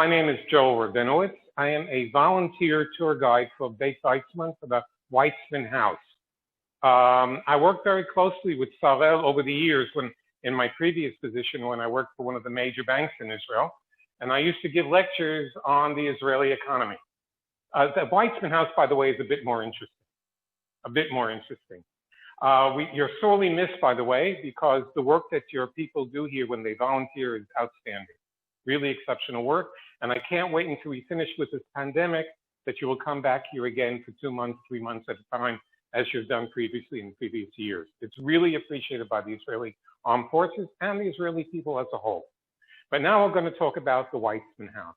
my name is Joel Rabinowitz. I am a volunteer tour guide for Beit Weizmann for the Weizmann House. I worked very closely with Sarel over the years in my previous position when I worked for one of the major banks in Israel. And I used to give lectures on the Israeli economy. The Weizmann House, by the way, is a bit more interesting. You're sorely missed, by the way, because the work that your people do here when they volunteer is outstanding. Really exceptional work. And I can't wait until we finish with this pandemic that you will come back here again for 2 months, 3 months at a time, as you've done previously in previous years. It's really appreciated by the Israeli armed forces and the Israeli people as a whole. But now we're going to talk about the Weizmann House.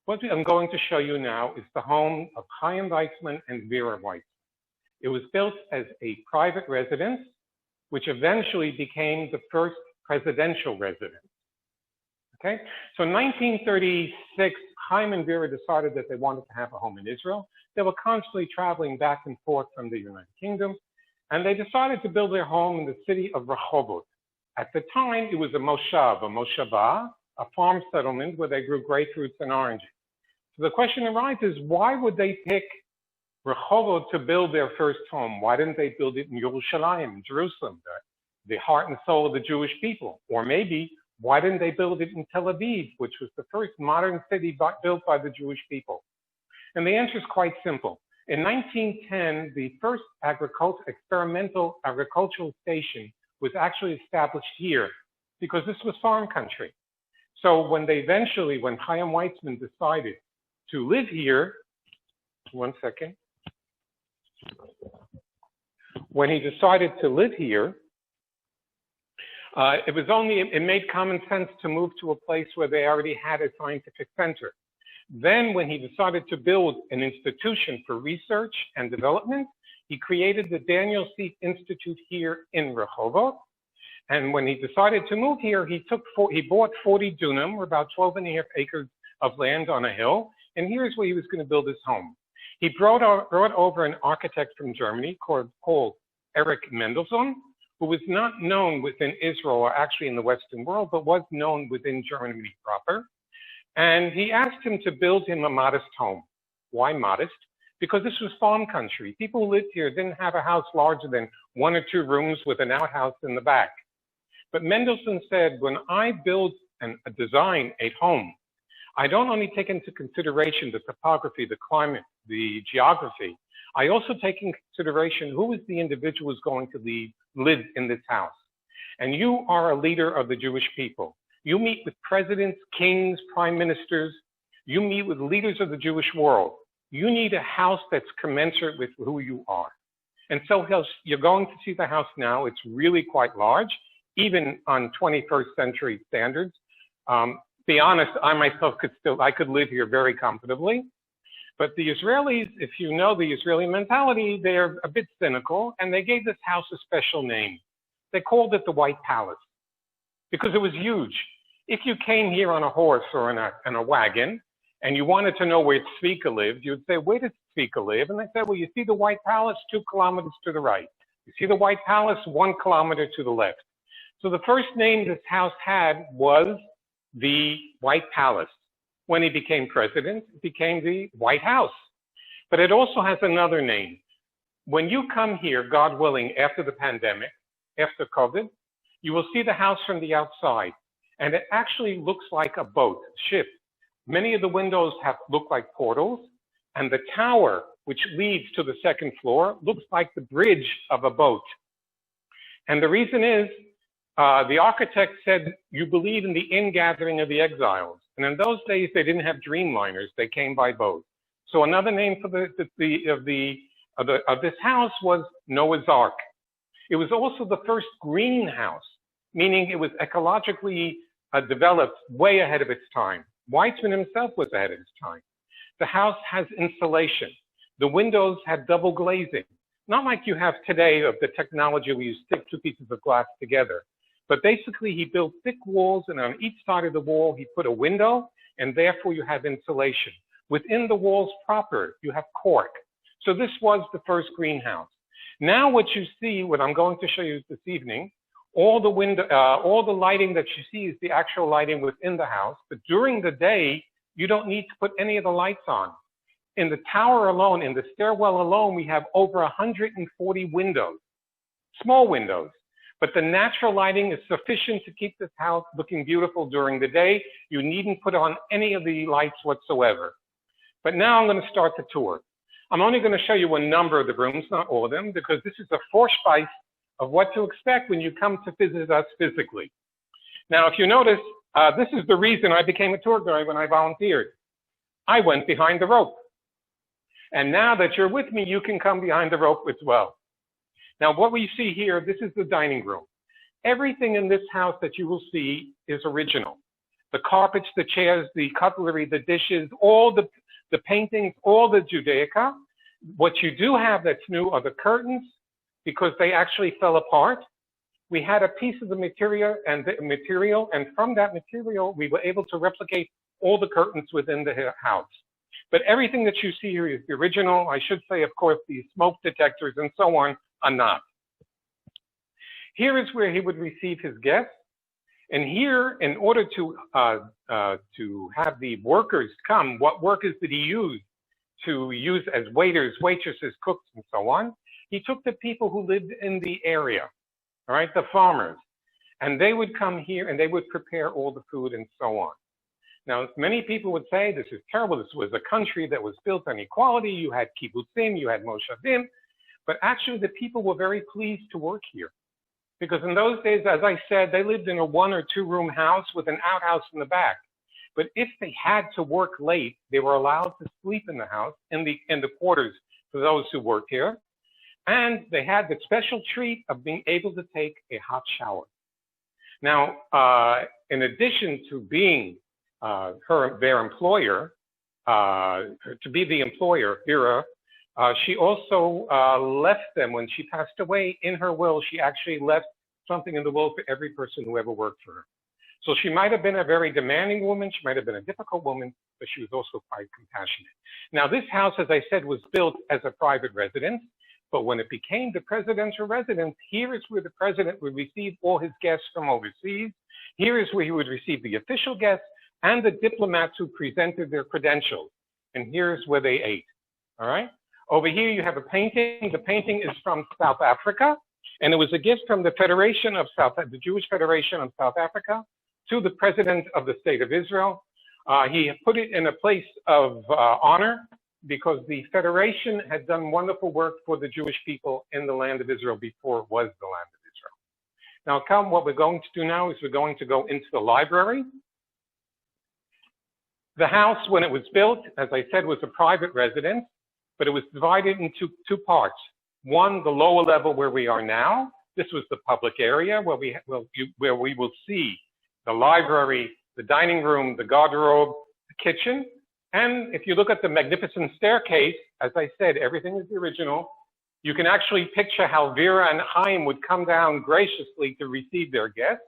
What I'm going to show you now is the home of Chaim Weizmann and Vera Weizmann. It was built as a private residence, which eventually became the first presidential residence. Okay, so in 1936, Chaim and Vera decided that they wanted to have a home in Israel. They were constantly traveling back and forth from the United Kingdom, and they decided to build their home in the city of Rehovot. At the time, it was a moshava, a farm settlement where they grew grapefruits and oranges. So the question arises, why would they pick Rehovot to build their first home? Why didn't they build it in Yerushalayim, Jerusalem, the heart and soul of the Jewish people? Or maybe, why didn't they build it in Tel Aviv, which was the first modern city built by the Jewish people? And the answer is quite simple. In 1910, the first experimental agricultural station was actually established here because this was farm country. So when Chaim Weizmann decided to live here, when he decided to live here, it made common sense to move to a place where they already had a scientific center. Then when he decided to build an institution for research and development, he created the Daniel Seat Institute here in Rehovot. And when he decided to move here, he bought 40 dunam, or about 12.5 acres of land on a hill. And here's where he was going to build his home. He brought over an architect from Germany called Erich Mendelsohn, who was not known within Israel or actually in the Western world, but was known within Germany proper. And he asked him to build him a modest home. Why modest? Because this was farm country. People who lived here didn't have a house larger than 1 or 2 rooms with an outhouse in the back. But Mendelsohn said, when I build design a home, I don't only take into consideration the topography, the climate, the geography, I also take into consideration who is the individual who's going to live in this house. And you are a leader of the Jewish people. You meet with presidents, kings, prime ministers. You meet with leaders of the Jewish world. You need a house that's commensurate with who you are. And so you're going to see the house now. It's really quite large, even on 21st century standards. Be honest, I myself could live here very comfortably. But the Israelis, if you know the Israeli mentality, they're a bit cynical, and they gave this house a special name. They called it the White Palace because it was huge. If you came here on a horse or in a wagon, and you wanted to know where Tzvika lived, you'd say, where does Tzvika live? And they said, well, you see the White Palace 2 kilometers to the right. You see the White Palace 1 kilometer to the left. So the first name this house had was the White Palace. When he became president, it became the White House. But it also has another name. When you come here, God willing, after the pandemic, after COVID, you will see the house from the outside. And it actually looks like a boat, ship. Many of the windows look like portals, and the tower, which leads to the 2nd floor, looks like the bridge of a boat. And the reason is, the architect said, you believe in the ingathering of the exiles. And in those days, they didn't have dreamliners. They came by boat. So another name for this house was Noah's Ark. It was also the first greenhouse, meaning it was ecologically developed way ahead of its time. Weizmann himself was ahead of his time. The house has insulation. The windows had double glazing. Not like you have today of the technology where you stick 2 pieces of glass together. But basically, he built thick walls, and on each side of the wall, he put a window, and therefore you have insulation. Within the walls proper, you have cork. So this was the first greenhouse. Now what you see, what I'm going to show you this evening, all the lighting that you see is the actual lighting within the house. But during the day, You don't need to put any of the lights on. In the tower alone, in the stairwell alone, we have over 140 windows, small windows. But the natural lighting is sufficient to keep this house looking beautiful during the day. You needn't put on any of the lights whatsoever. But now I'm going to start the tour. I'm only going to show you a number of the rooms, not all of them, because this is a Vorspice of what to expect when you come to visit us physically. Now, if you notice, this is the reason I became a tour guide when I volunteered. I went behind the rope. And now that you're with me, you can come behind the rope as well. Now, what we see here, this is the dining room. Everything in this house that you will see is original. The carpets, the chairs, the cutlery, the dishes, all the paintings, all the Judaica. What you do have that's new are the curtains, because they actually fell apart. We had a piece of the material, and from that material, we were able to replicate all the curtains within the house. But everything that you see here is the original. I should say, of course, the smoke detectors and so on are not. Here is where he would receive his guests. And here, in order to have the workers come, what workers did he use as waiters, waitresses, cooks, and so on? He took the people who lived in the area, all right, the farmers, and they would come here and they would prepare all the food and so on. Now, many people would say this is terrible. This was a country that was built on equality. You had kibbutzim, you had moshavim, but actually the people were very pleased to work here. Because in those days, as I said, they lived in a 1 or 2 room house with an outhouse in the back. But if they had to work late, they were allowed to sleep in the house, in the quarters for those who worked here. And they had the special treat of being able to take a hot shower. Now, in addition to being their employer, to be the employer, Vera, she also left them when she passed away. In her will, she actually left something in the will for every person who ever worked for her. So she might have been a very demanding woman, she might have been a difficult woman, but she was also quite compassionate. Now, this house, as I said, was built as a private residence, but when it became the presidential residence, here is where the president would receive all his guests from overseas. Here is where he would receive the official guests and the diplomats who presented their credentials. And here's where they ate, all right? Over here, you have a painting. The painting is from South Africa, and it was a gift from the the Jewish Federation of South Africa to the President of the State of Israel. He put it in a place of honor because the Federation had done wonderful work for the Jewish people in the land of Israel before it was the land of Israel. Now, come, what we're going to do now is we're going to go into the library. The house, when it was built, as I said, was a private residence, but it was divided into 2 parts. One, the lower level where we are now. This was the public area where we will see the library, the dining room, the garderobe, the kitchen. And if you look at the magnificent staircase, as I said, everything is the original. You can actually picture how Vera and Chaim would come down graciously to receive their guests.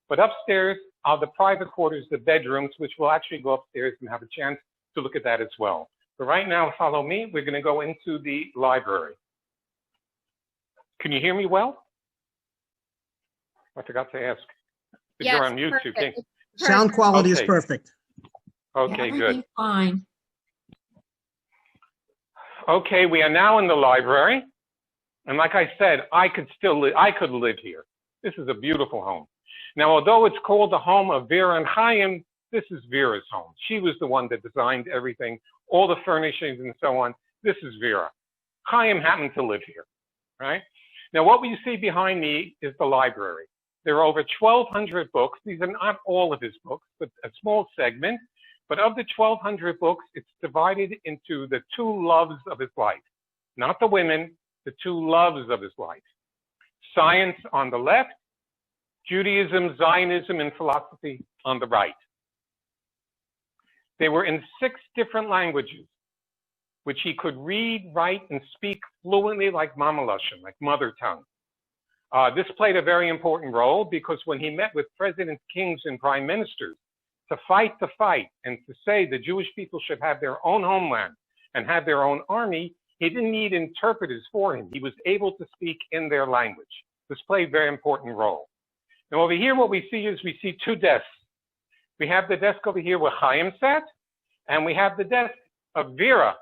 But upstairs are the private quarters, the bedrooms, which we'll actually go upstairs and have a chance to look at that as well. But right now, follow me. We're going to go into the library. Can you hear me well? I forgot to ask. Yes, you're on mute, too. Sound quality is perfect. Okay, yeah, good. Fine. Okay, we are now in the library. And like I said, I could live here. This is a beautiful home. Now, although it's called the home of Vera and Chaim, this is Vera's home. She was the one that designed everything, all the furnishings and so on. This is Vera. Chaim happened to live here, right? Now, what we see behind me is the library. There are over 1,200 books. These are not all of his books, but a small segment. But of the 1,200 books, it's divided into the 2 loves of his life. Not the women, the 2 loves of his life. Science on the left, Judaism, Zionism, and philosophy on the right. They were in 6 different languages, which he could read, write, and speak fluently like Mama Lashon, like mother tongue. This played a very important role because when he met with presidents, kings, and prime ministers to fight the fight and to say the Jewish people should have their own homeland and have their own army, he didn't need interpreters for him. He was able to speak in their language. This played a very important role. Now over here, what we see is we see 2 desks. We have the desk over here where Chaim sat, And we have the desk of Vera.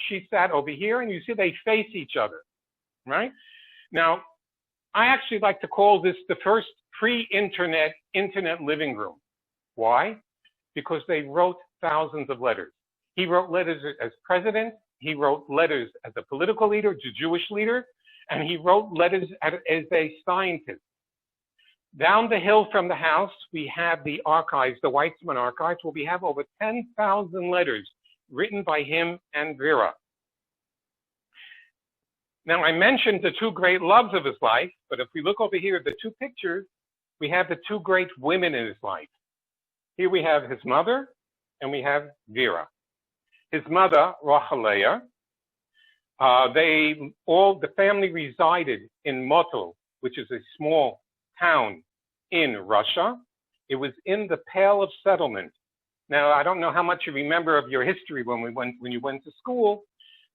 She sat over here, and you see they face each other, right? Now, I actually like to call this the first pre-internet living room. Why? Because they wrote thousands of letters. He wrote letters as president. He wrote letters as a political leader, as a Jewish leader, and he wrote letters as a scientist. Down the hill from the house, we have the archives, the Weizmann archives, where we have over 10,000 letters written by him and Vera. Now, I mentioned the two great loves of his life, but if we look over here at the two pictures, we have the two great women in his life. Here we have his mother, and we have Vera. His mother, Rochaleah, the family resided in Motul, which is a small town in Russia. It was in the Pale of Settlement. Now, I don't know how much you remember of your history when you went to school,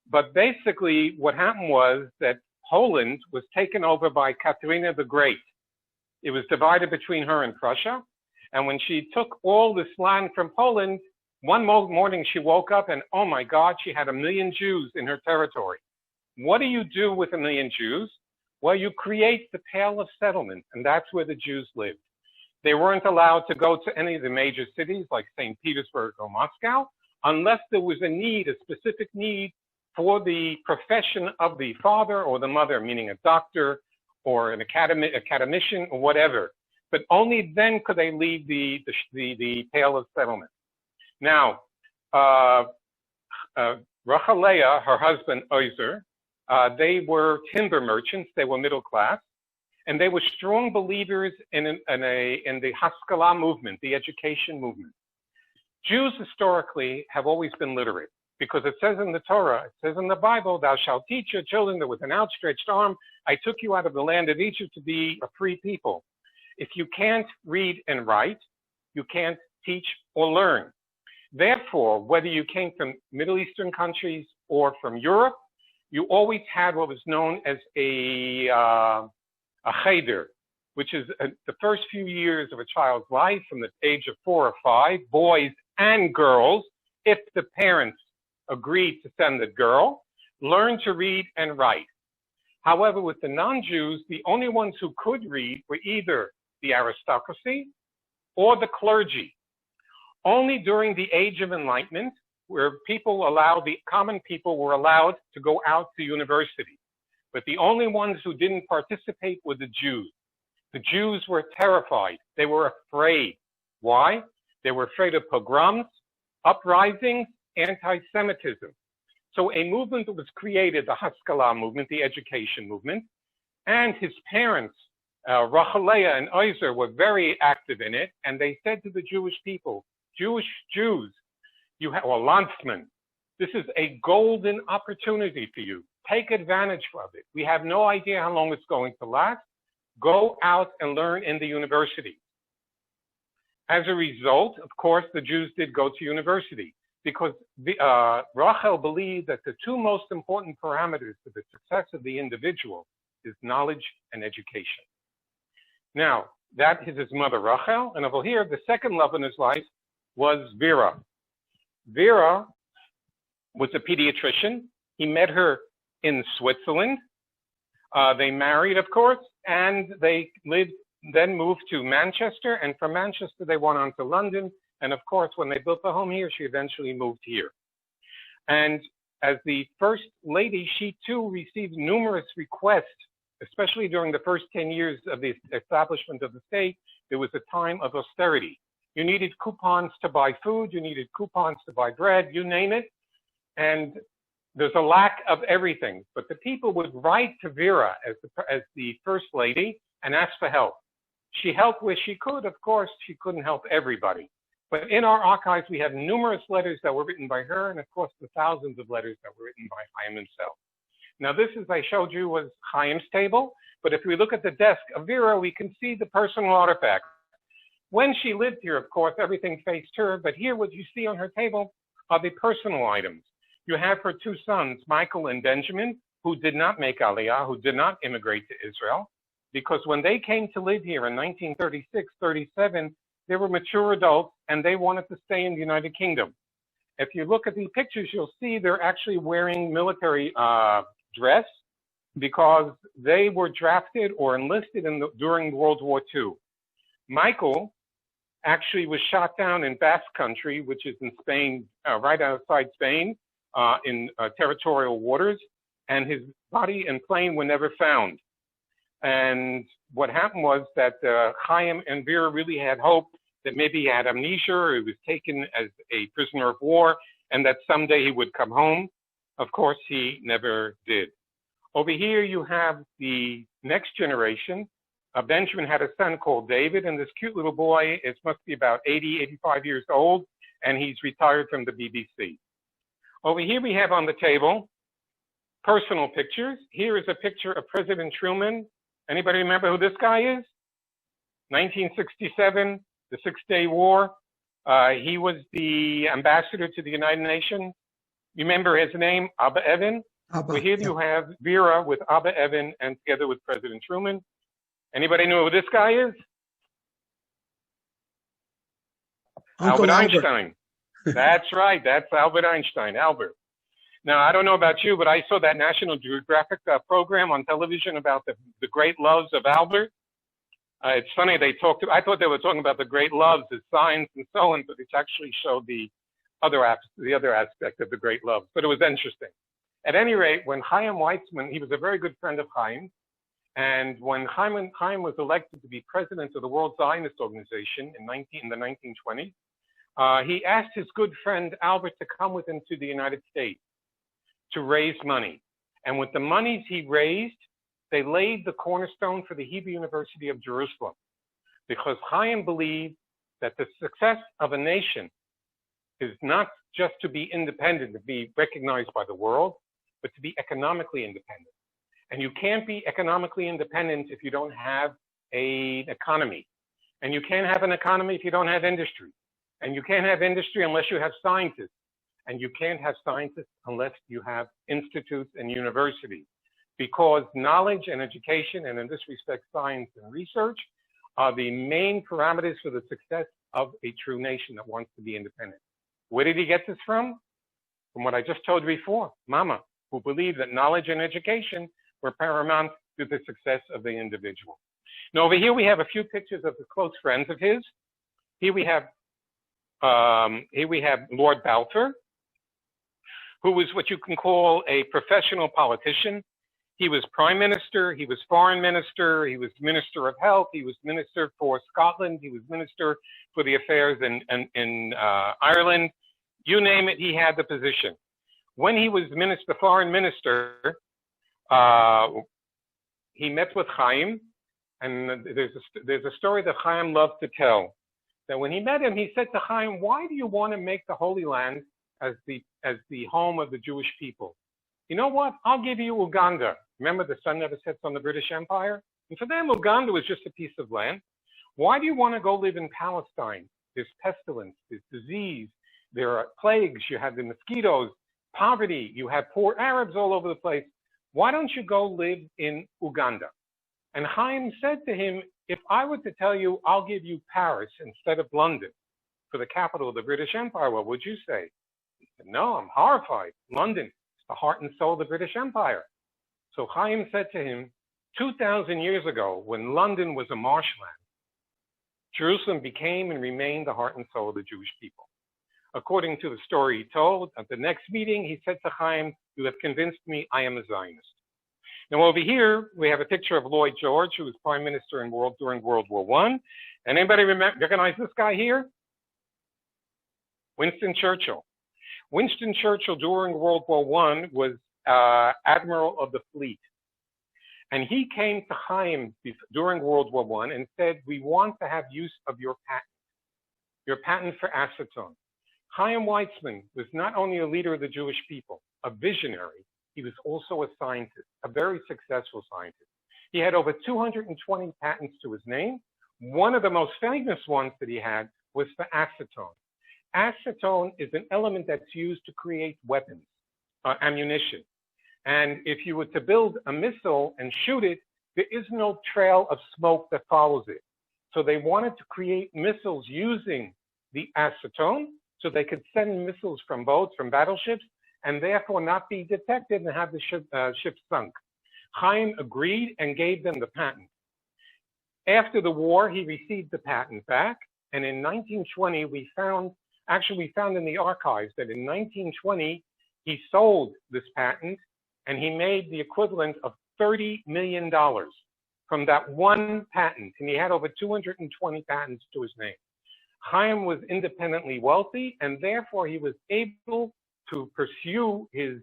but basically what happened was that Poland was taken over by Katerina the Great. It was divided between her and Prussia. And when she took all this land from Poland, one morning she woke up and, oh my God, she had 1 million Jews in her territory. What do you do with 1 million Jews? Well, you create the Pale of Settlement, and that's where the Jews lived. They weren't allowed to go to any of the major cities like St. Petersburg or Moscow unless there was a need, a specific need for the profession of the father or the mother, meaning a doctor or an academician or whatever. But only then could they leave the Pale of Settlement. Now, Rochaleah, her husband, Oizer, they were timber merchants. They were middle class. And they were strong believers in the Haskalah movement, the education movement. Jews historically have always been literate because it says in the Torah, it says in the Bible, thou shalt teach your children that with an outstretched arm, I took you out of the land of Egypt to be a free people. If you can't read and write, you can't teach or learn. Therefore, whether you came from Middle Eastern countries or from Europe, you always had what was known as a cheder, which is the first few years of a child's life from the age of 4 or 5, boys and girls, if the parents agreed to send the girl, learn to read and write. However, with the non-Jews, the only ones who could read were either the aristocracy or the clergy. Only during the Age of Enlightenment, where the common people were allowed to go out to university. But the only ones who didn't participate were the Jews. The Jews were terrified. They were afraid. Why? They were afraid of pogroms, uprisings, anti-Semitism. So a movement was created, the Haskalah movement, the education movement, and his parents, Rochaleah and Oizer, were very active in it, and they said to the Jewish people, Jews, or Landsmen, this is a golden opportunity for you. Take advantage of it. We have no idea how long it's going to last. Go out and learn in the university. As a result, of course, the Jews did go to university because Rachel believed that the two most important parameters for the success of the individual is knowledge and education. Now, that is his mother, Rachel, and over here, the second love in his life was Vera. Vera was a pediatrician. He met her in Switzerland. They married, of course, and they then moved to Manchester, and from Manchester they went on to London, and of course when they built the home here, she eventually moved here. And as the first lady, she too received numerous requests, especially during the first 10 years of the establishment of the state. There was a time of austerity. You needed coupons to buy food, you needed coupons to buy bread, you name it, and there's a lack of everything. But the people would write to Vera as the first lady and ask for help. She helped where she could. Of course, she couldn't help everybody. But in our archives, we have numerous letters that were written by her, and of course, the thousands of letters that were written by Chaim himself. Now, this, as I showed you, was Chaim's table. But if we look at the desk of Vera, we can see the personal artifacts. When she lived here, of course, everything faced her. But here, what you see on her table are the personal items. You have her two sons, Michael and Benjamin, who did not make Aliyah, who did not immigrate to Israel, because when they came to live here in 1936, 37, they were mature adults and they wanted to stay in the United Kingdom. if you look at the pictures, you'll see they're actually wearing military dress because they were drafted or enlisted during World War II. Michael actually was shot down in Basque Country, which is in Spain, right outside Spain, in territorial waters, and his body and plane were never found. And what happened was that Chaim and Vera really had hope that maybe he had amnesia or he was taken as a prisoner of war and that someday he would come home. Of course, he never did. Over here, you have the next generation. Benjamin had a son called David, and this cute little boy must be about 80, 85 years old, and he's retired from the BBC. Over here we have on the table personal pictures. Here is a picture of President Truman. Anybody remember who this guy is? 1967, the Six-Day War. He was the ambassador to the United Nations. Remember his name, Abba Evan? Well, here you have Vera with Abba Evan and together with President Truman. Anybody know who this guy is? Albert Einstein. That's right. That's Albert Einstein, Albert. Now, I don't know about you, but I saw that National Geographic program on television about the great loves of Albert. It's funny, I thought they were talking about the great loves, his science and so on, but it actually showed the other aspect of the great loves, but it was interesting. At any rate, when Chaim Weizmann, he was a very good friend of Chaim, and when Chaim was elected to be president of the World Zionist Organization in the 1920s, he asked his good friend Albert to come with him to the United States to raise money. And with the monies he raised, they laid the cornerstone for the Hebrew University of Jerusalem, because Chaim believed that the success of a nation is not just to be independent, to be recognized by the world, but to be economically independent. And you can't be economically independent if you don't have an economy. And you can't have an economy if you don't have industry. And you can't have industry unless you have scientists. And you can't have scientists unless you have institutes and universities. Because knowledge and education, and in this respect, science and research, are the main parameters for the success of a true nation that wants to be independent. Where did he get this from? From what I just told you before, Mama, who believed that knowledge and education were paramount to the success of the individual. Now, over here we have a few pictures of the close friends of his. Here we have Lord Balfour, who was what you can call a professional politician. He was prime minister, he was foreign minister, he was minister of health, he was minister for Scotland, he was minister for the affairs in Ireland. You name it, he had the position. When he was the foreign minister, he met with Chaim, and there's a story that Chaim loved to tell. That when he met him, he said to Chaim, "Why do you want to make the Holy Land as the home of the Jewish people? You know what? I'll give you Uganda." Remember, the sun never sets on the British Empire? And for them, Uganda was just a piece of land. Why do you want to go live in Palestine? There's pestilence, there's disease, there are plagues, you have the mosquitoes, poverty, you have poor Arabs all over the place. Why don't you go live in Uganda? And Chaim said to him, if I were to tell you I'll give you Paris instead of London for the capital of the British Empire, what would you say? He said, no, I'm horrified. London is the heart and soul of the British Empire. So Chaim said to him, 2,000 years ago, when London was a marshland, Jerusalem became and remained the heart and soul of the Jewish people. According to the story he told, at the next meeting, he said to Chaim, you have convinced me I am a Zionist. Now over here, we have a picture of Lloyd George, who was prime minister during World War I. And anybody recognize this guy here? Winston Churchill. Winston Churchill during World War I was admiral of the fleet. And he came to Chaim during World War I and said, we want to have use of your patent for acetone. Chaim Weizmann was not only a leader of the Jewish people, a visionary, he was also a scientist, a very successful scientist. He had over 220 patents to his name. One of the most famous ones that he had was for acetone. Acetone is an element that's used to create weapons, ammunition. And if you were to build a missile and shoot it, there is no trail of smoke that follows it. So they wanted to create missiles using the acetone so they could send missiles from boats, from battleships, and therefore not be detected and have the ship sunk. Chaim agreed and gave them the patent. After the war, he received the patent back, and in 1920, we found in the archives that in 1920, he sold this patent, and he made the equivalent of $30 million from that one patent, and he had over 220 patents to his name. Chaim was independently wealthy, and therefore he was able to pursue his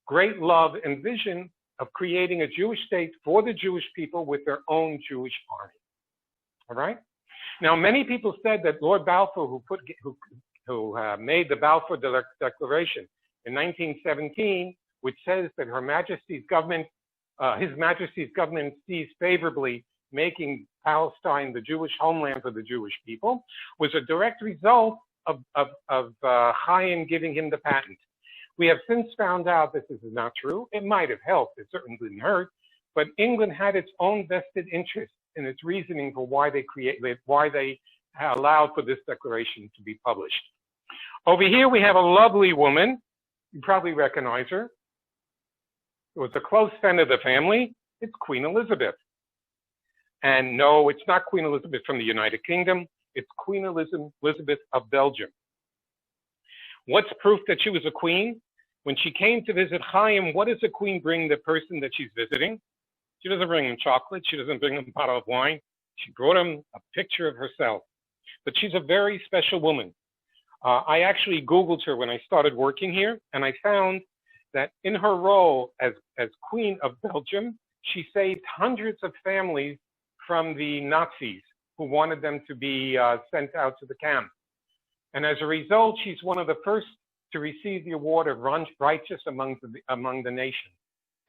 great love and vision of creating a Jewish state for the Jewish people with their own Jewish army. All right? Now, many people said that Lord Balfour, who made the Balfour Declaration in 1917, which says that Her Majesty's government, His Majesty's government sees favorably making Palestine the Jewish homeland for the Jewish people, was a direct result of Chaim giving him the patent. We have since found out that this is not true. It might have helped, it certainly didn't hurt, but England had its own vested interest in its reasoning for why they allowed for this declaration to be published. Over here we have a lovely woman. You probably recognize her. It was a close friend of the family. It's Queen Elizabeth. And no, it's not Queen Elizabeth from the United Kingdom. It's Queen Elizabeth of Belgium. What's proof that she was a queen? When she came to visit Chaim, what does a queen bring the person that she's visiting? She doesn't bring him chocolate. She doesn't bring him a bottle of wine. She brought him a picture of herself. But she's a very special woman. I actually Googled her when I started working here, and I found that in her role as Queen of Belgium, she saved hundreds of families from the Nazis who wanted them to be sent out to the camp. And as a result, she's one of the first to receive the award of Righteous among the Nations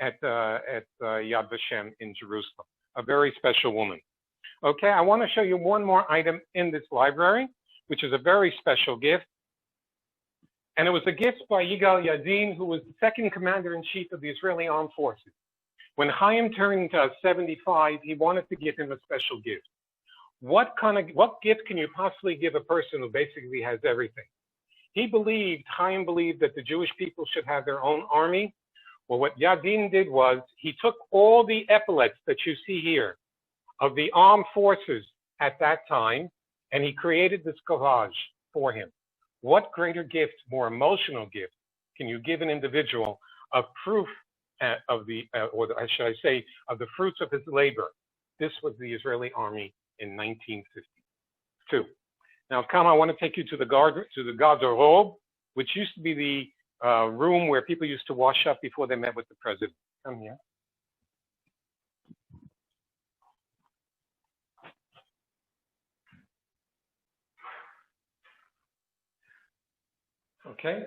at Yad Vashem in Jerusalem. A very special woman. Okay, I want to show you one more item in this library, which is a very special gift. And it was a gift by Yigal Yadin, who was the second commander-in-chief of the Israeli Armed Forces. When Chaim turned 75, he wanted to give him a special gift. What gift can you possibly give a person who basically has everything? Chaim believed that the Jewish people should have their own army. Well, what Yadin did was he took all the epaulets that you see here of the armed forces at that time, and he created this collage for him. What greater gift, more emotional gift, can you give an individual of proof of the fruits of his labor? This was the Israeli army in 1952. Now, come, I want to take you to the garderobe, which used to be the room where people used to wash up before they met with the president. Come here. Okay.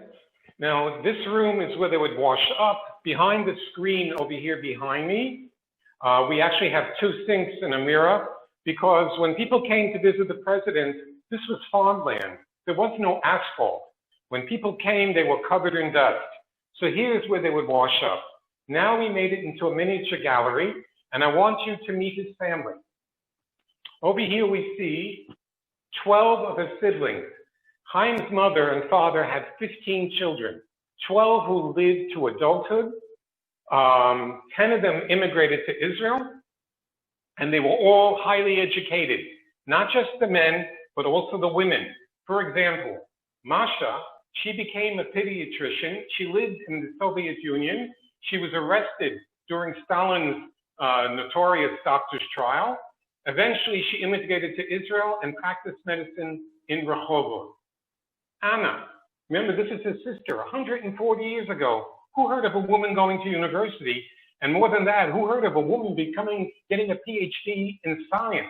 Now, this room is where they would wash up. Behind the screen over here behind me, we actually have two sinks and a mirror, because when people came to visit the president, this was farmland. There was no asphalt. When people came, they were covered in dust. So here's where they would wash up. Now we made it into a miniature gallery, and I want you to meet his family. Over here we see 12 of his siblings. Chaim's mother and father had 15 children, 12 who lived to adulthood. 10 of them immigrated to Israel, and they were all highly educated, not just the men, but also the women. For example, Masha, she became a pediatrician. She lived in the Soviet Union. She was arrested during Stalin's notorious doctor's trial. Eventually, she immigrated to Israel and practiced medicine in Rehovot. Anna, remember, this is his sister, 140 years ago. Who heard of a woman going to university? And more than that, who heard of a woman getting a PhD in science?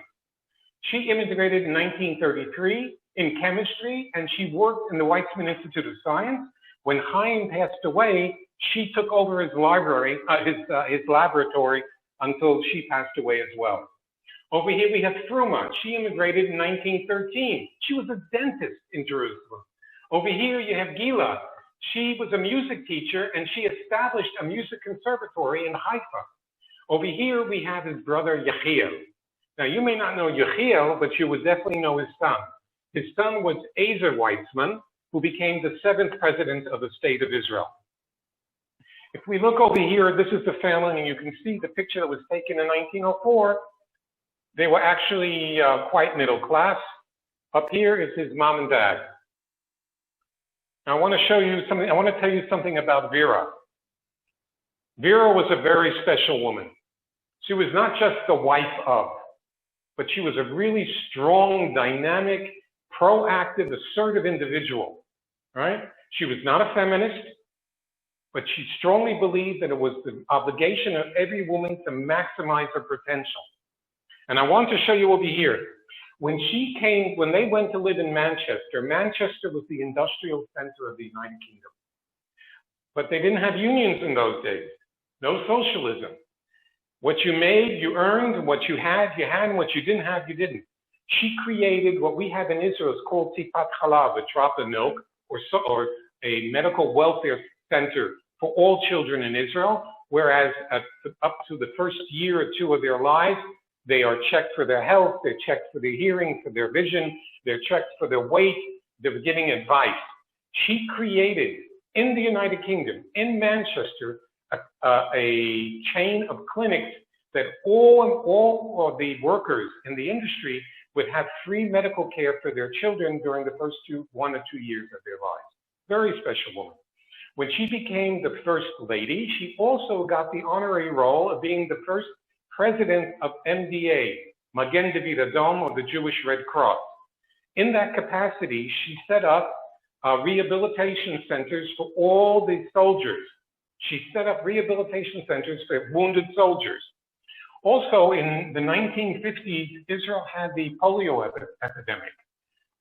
She immigrated in 1933 in chemistry, and she worked in the Weizmann Institute of Science. When Chaim passed away, she took over his library, his laboratory, until she passed away as well. Over here we have Fruma. She immigrated in 1913. She was a dentist in Jerusalem. Over here you have Gila. She was a music teacher, and she established a music conservatory in Haifa. Over here we have his brother Yechiel. Now you may not know Yechiel, but you would definitely know his son. His son was Vera Weizmann, who became the 7th president of the State of Israel. If we look over here, this is the family, and you can see the picture that was taken in 1904. They were actually quite middle class. Up here is his mom and dad. Now, I want to show you something. I want to tell you something about Vera. Vera was a very special woman. She was not just the wife of, but she was a really strong, dynamic, proactive, assertive individual, right? She was not a feminist, but she strongly believed that it was the obligation of every woman to maximize her potential. And I want to show you over here. When they went to live in Manchester, Manchester was the industrial center of the United Kingdom. But they didn't have unions in those days. No socialism. What you made, you earned, and what you had, and what you didn't have, you didn't. She created what we have in Israel is called tipat chalav, a drop of milk, or a medical welfare center for all children in Israel, whereas up to the first year or two of their lives, they are checked for their health, they're checked for their hearing, for their vision, they're checked for their weight, they're getting advice. She created, in the United Kingdom, in Manchester, a chain of clinics that all of the workers in the industry would have free medical care for their children during the first 1 or 2 years of their lives. Very special woman. When she became the first lady, she also got the honorary role of being the first president of MDA, Magen David Adom, or the Jewish Red Cross. In that capacity, she set up rehabilitation centers for all the soldiers. She set up rehabilitation centers for wounded soldiers. Also, in the 1950s, Israel had the polio epidemic.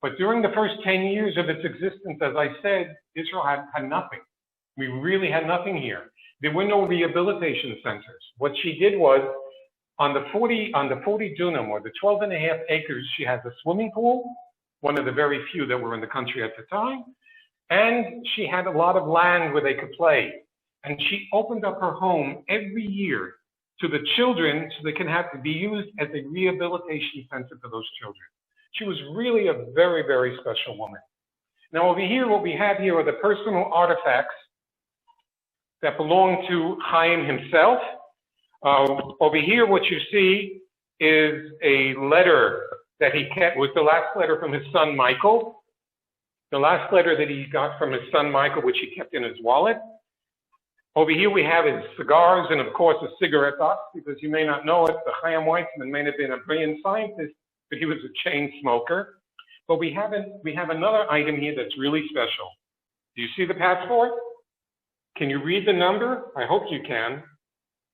But during the first 10 years of its existence, as I said, Israel had nothing. We really had nothing here. There were no rehabilitation centers. What she did was, on the 40 dunam, or the 12.5 acres, she has a swimming pool, one of the very few that were in the country at the time. And she had a lot of land where they could play. And she opened up her home every year to the children so they can be used as a rehabilitation center for those children. She was really a very, very special woman. Now over here, what we have here are the personal artifacts that belong to Chaim himself. Over here, what you see is a letter that he kept, was the last letter from his son Michael. The last letter that he got from his son Michael, which he kept in his wallet. Over here we have his cigars and of course a cigarette box, because you may not know it, the Chaim Weizmann may have been a brilliant scientist, but he was a chain smoker. But we have another item here that's really special. Do you see the passport? Can you read the number? I hope you can.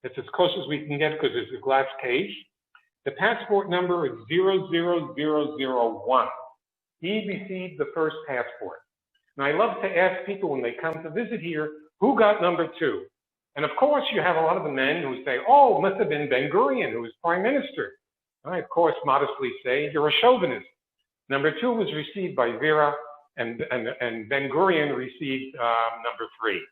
It's as close as we can get because it's a glass case. The passport number is 00001. He received the first passport. And I love to ask people when they come to visit here, who got number 2? And of course, you have a lot of the men who say, oh, it must have been Ben Gurion, who was prime minister. And I, of course, modestly say, you're a chauvinist. Number 2 was received by Vera, and Ben Gurion received number 3.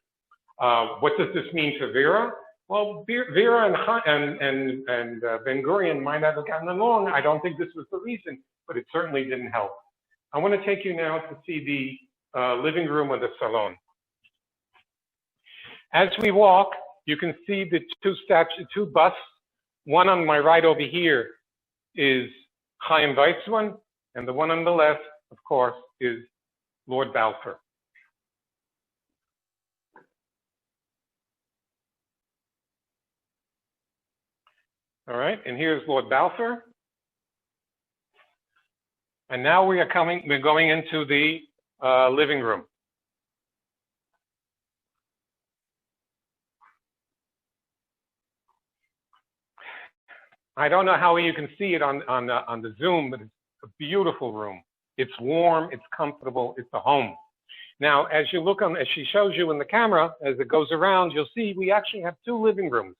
What does this mean to Vera? Well, Vera and Ben Gurion might not have gotten along. I don't think this was the reason, but it certainly didn't help. I want to take you now to see the living room or the salon. As we walk, you can see the two busts. One on my right over here is Chaim Weizmann, and the one on the left, of course, is Lord Balfour. All right, and here's Lord Balfour. And now we're going into the living room. I don't know how you can see it on the Zoom, but it's a beautiful room. It's warm, it's comfortable, it's a home. Now, as you look as she shows you in the camera, as it goes around, you'll see we actually have 2 living rooms.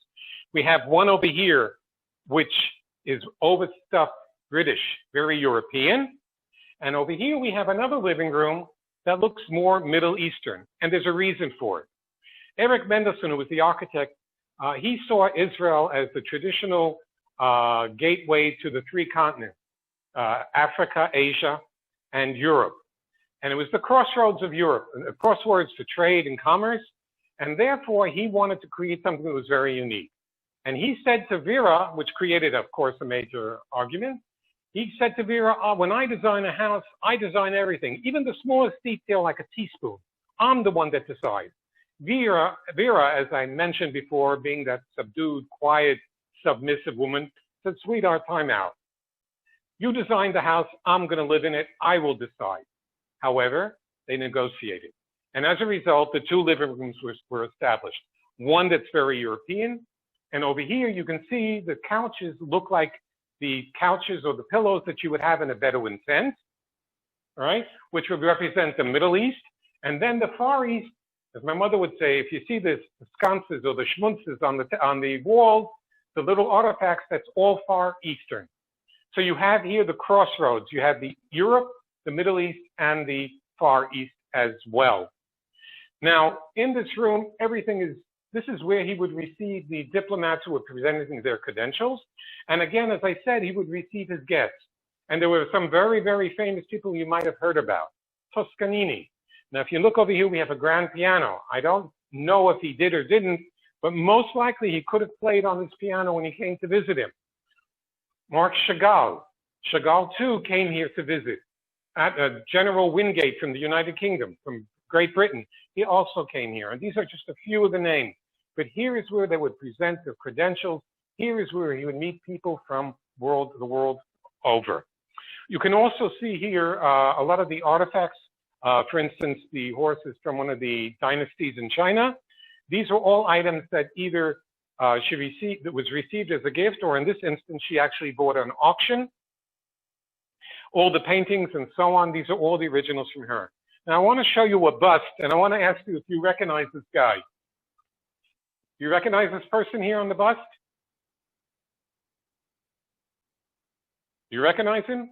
We have one over here, which is overstuffed British, very European. And over here, we have another living room that looks more Middle Eastern, and there's a reason for it. Erich Mendelsohn, who was the architect, he saw Israel as the traditional gateway to the 3 continents, Africa, Asia, and Europe. And it was the crossroads of Europe, crossroads to trade and commerce. And therefore, he wanted to create something that was very unique. And he said to Vera, which created, of course, a major argument, he said to Vera, when I design a house, I design everything, even the smallest detail like a teaspoon. I'm the one that decides. Vera, as I mentioned before, being that subdued, quiet, submissive woman, said, sweetheart, time out. You designed the house, I'm going to live in it, I will decide. However, they negotiated. And as a result, the two living rooms were established. One that's very European, and over here you can see the couches look like the couches or the pillows that you would have in a Bedouin tent, all right, which would represent the Middle East. And then the Far East, as my mother would say, if you see the sconces or the schmunzes on the walls, the little artifacts, that's all Far Eastern. So you have here the crossroads. You have the Europe, the Middle East, and the Far East as well. Now, in this room, this is where he would receive the diplomats who were presenting their credentials. And again, as I said, he would receive his guests. And there were some very, very famous people you might have heard about. Toscanini. Now, if you look over here, we have a grand piano. I don't know if he did or didn't, but most likely he could have played on his piano when he came to visit him. Marc Chagall. Chagall, too, came here to visit. General Wingate from the United Kingdom, from Great Britain, he also came here. And these are just a few of the names. But here is where they would present their credentials. Here is where he would meet people from the world over. You can also see here a lot of the artifacts. For instance, the horses from one of the dynasties in China. These are all items that either that was received as a gift, or in this instance, she actually bought at an auction. All the paintings and so on, these are all the originals from her. Now, I want to show you a bust, and I want to ask you if you recognize this guy. Do you recognize this person here on the bust? Do you recognize him?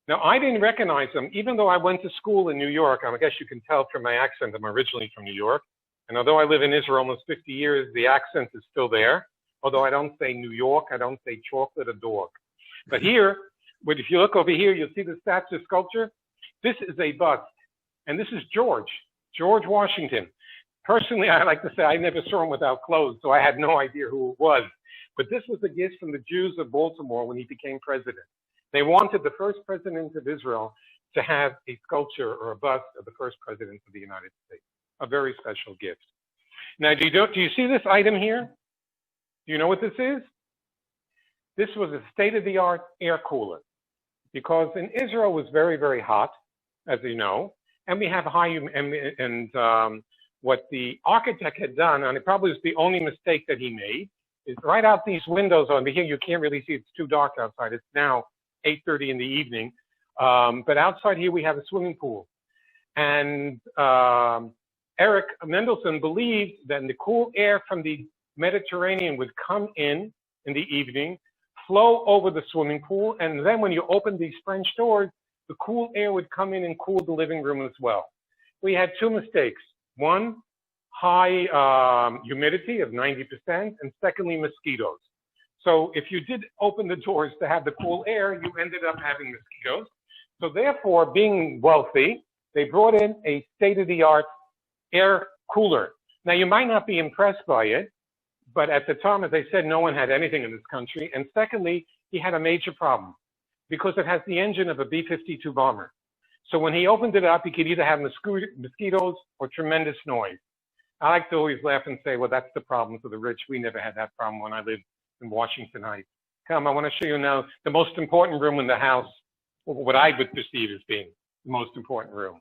Now, I didn't recognize him, even though I went to school in New York. I guess you can tell from my accent, I'm originally from New York. And although I live in Israel almost 50 years, the accent is still there. Although I don't say New York, I don't say chocolate or dog. But here, if you look over here, you'll see the statue sculpture. This is a bust. And this is George Washington. Personally, I like to say I never saw him without clothes, so I had no idea who it was. But this was a gift from the Jews of Baltimore when he became president. They wanted the first president of Israel to have a sculpture or a bust of the first president of the United States. A very special gift. Now, do you see this item here? Do you know what this is? This was a state-of-the-art air cooler, because in Israel it was very, very hot, as you know, and we have high what the architect had done, and it probably was the only mistake that he made, is right out these windows over here. You can't really see; it's too dark outside. It's now 8:30 in the evening, but outside here we have a swimming pool, and Erich Mendelsohn believed that the cool air from the Mediterranean would come in the evening, flow over the swimming pool, and then when you open these French doors, the cool air would come in and cool the living room as well. We had two mistakes. One, high humidity of 90%, and secondly, mosquitoes. So if you did open the doors to have the cool air, you ended up having mosquitoes. So therefore, being wealthy, they brought in a state-of-the-art air cooler. Now, you might not be impressed by it, but at the time, as I said, no one had anything in this country. And secondly, he had a major problem because it has the engine of a B-52 bomber. So when he opened it up, he could either have mosquitoes or tremendous noise. I like to always laugh and say, well, that's the problem for the rich. We never had that problem when I lived in Washington Heights. Come, I want to show you now the most important room in the house, what I would perceive as being the most important room.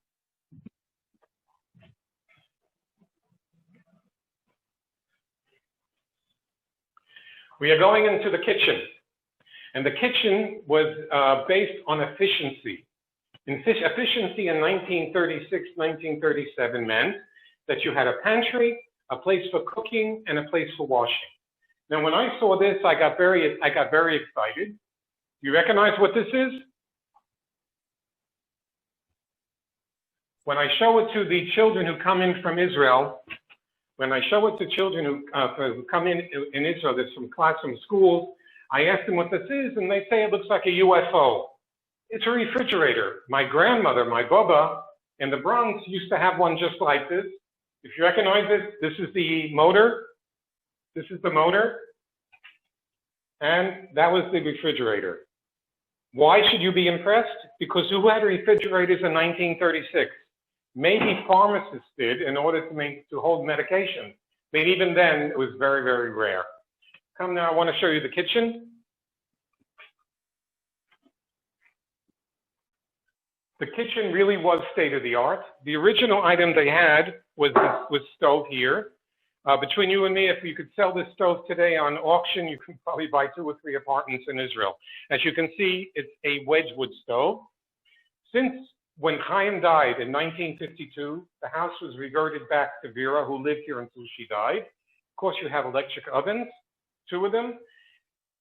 We are going into the kitchen, and the kitchen was based on efficiency. Efficiency in 1936, 1937 meant that you had a pantry, a place for cooking, and a place for washing. Now, when I saw this, I got very excited. You recognize what this is? When I show it to the children who come in from Israel, when I show it to children who come in Israel, there's some class from schools, I ask them what this is, and they say it looks like a UFO. It's a refrigerator. My grandmother, my Baba, in the Bronx used to have one just like this. If you recognize it, this is the motor. This is the motor. And that was the refrigerator. Why should you be impressed? Because who had refrigerators in 1936? Maybe pharmacists did in order to hold medication. But even then, it was very, very rare. Come now, I want to show you the kitchen. The kitchen really was state-of-the-art. The original item they had was this stove here. Between you and me, if you could sell this stove today on auction, you could probably buy 2 or 3 apartments in Israel. As you can see, it's a Wedgwood stove. Since when Chaim died in 1952, the house was reverted back to Vera, who lived here until she died. Of course, you have electric ovens, 2 of them,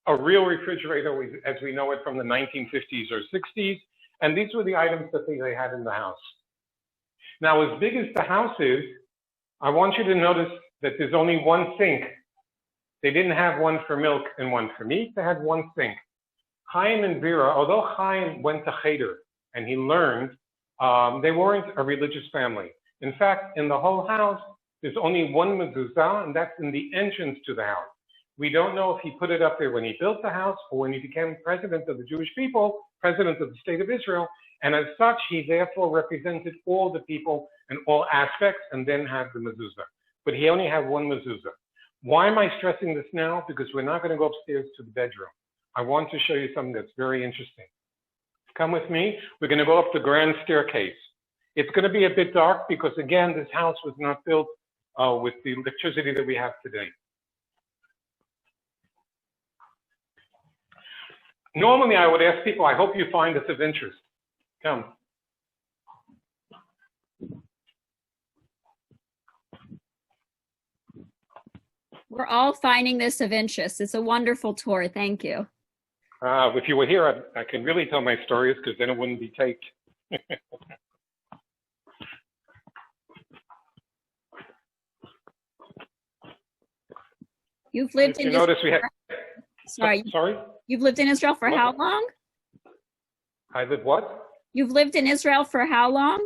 a real refrigerator as we know it from the 1950s or 60s, and these were the items that they had in the house. Now, as big as the house is, I want you to notice that there's only one sink. They didn't have one for milk and one for meat. They had one sink. Chaim and Vera, although Chaim went to Cheder and he learned, they weren't a religious family. In fact, in the whole house, there's only one mezuzah, and that's in the entrance to the house. We don't know if he put it up there when he built the house or when he became president of the Jewish people, president of the state of Israel, and as such, he therefore represented all the people and all aspects and then had the mezuzah. But he only had one mezuzah. Why am I stressing this now? Because we're not going to go upstairs to the bedroom. I want to show you something that's very interesting. Come with me. We're going to go up the grand staircase. It's going to be a bit dark because, again, this house was not built with the electricity that we have today. Normally, I would ask people, I hope you find this of interest. Come. We're all finding this of interest. It's a wonderful tour. Thank you. If you were here, I can really tell my stories because then it wouldn't be taped. You've lived in Israel. We had... Sorry? You've lived in Israel for how long? I lived what? You've lived in Israel for how long?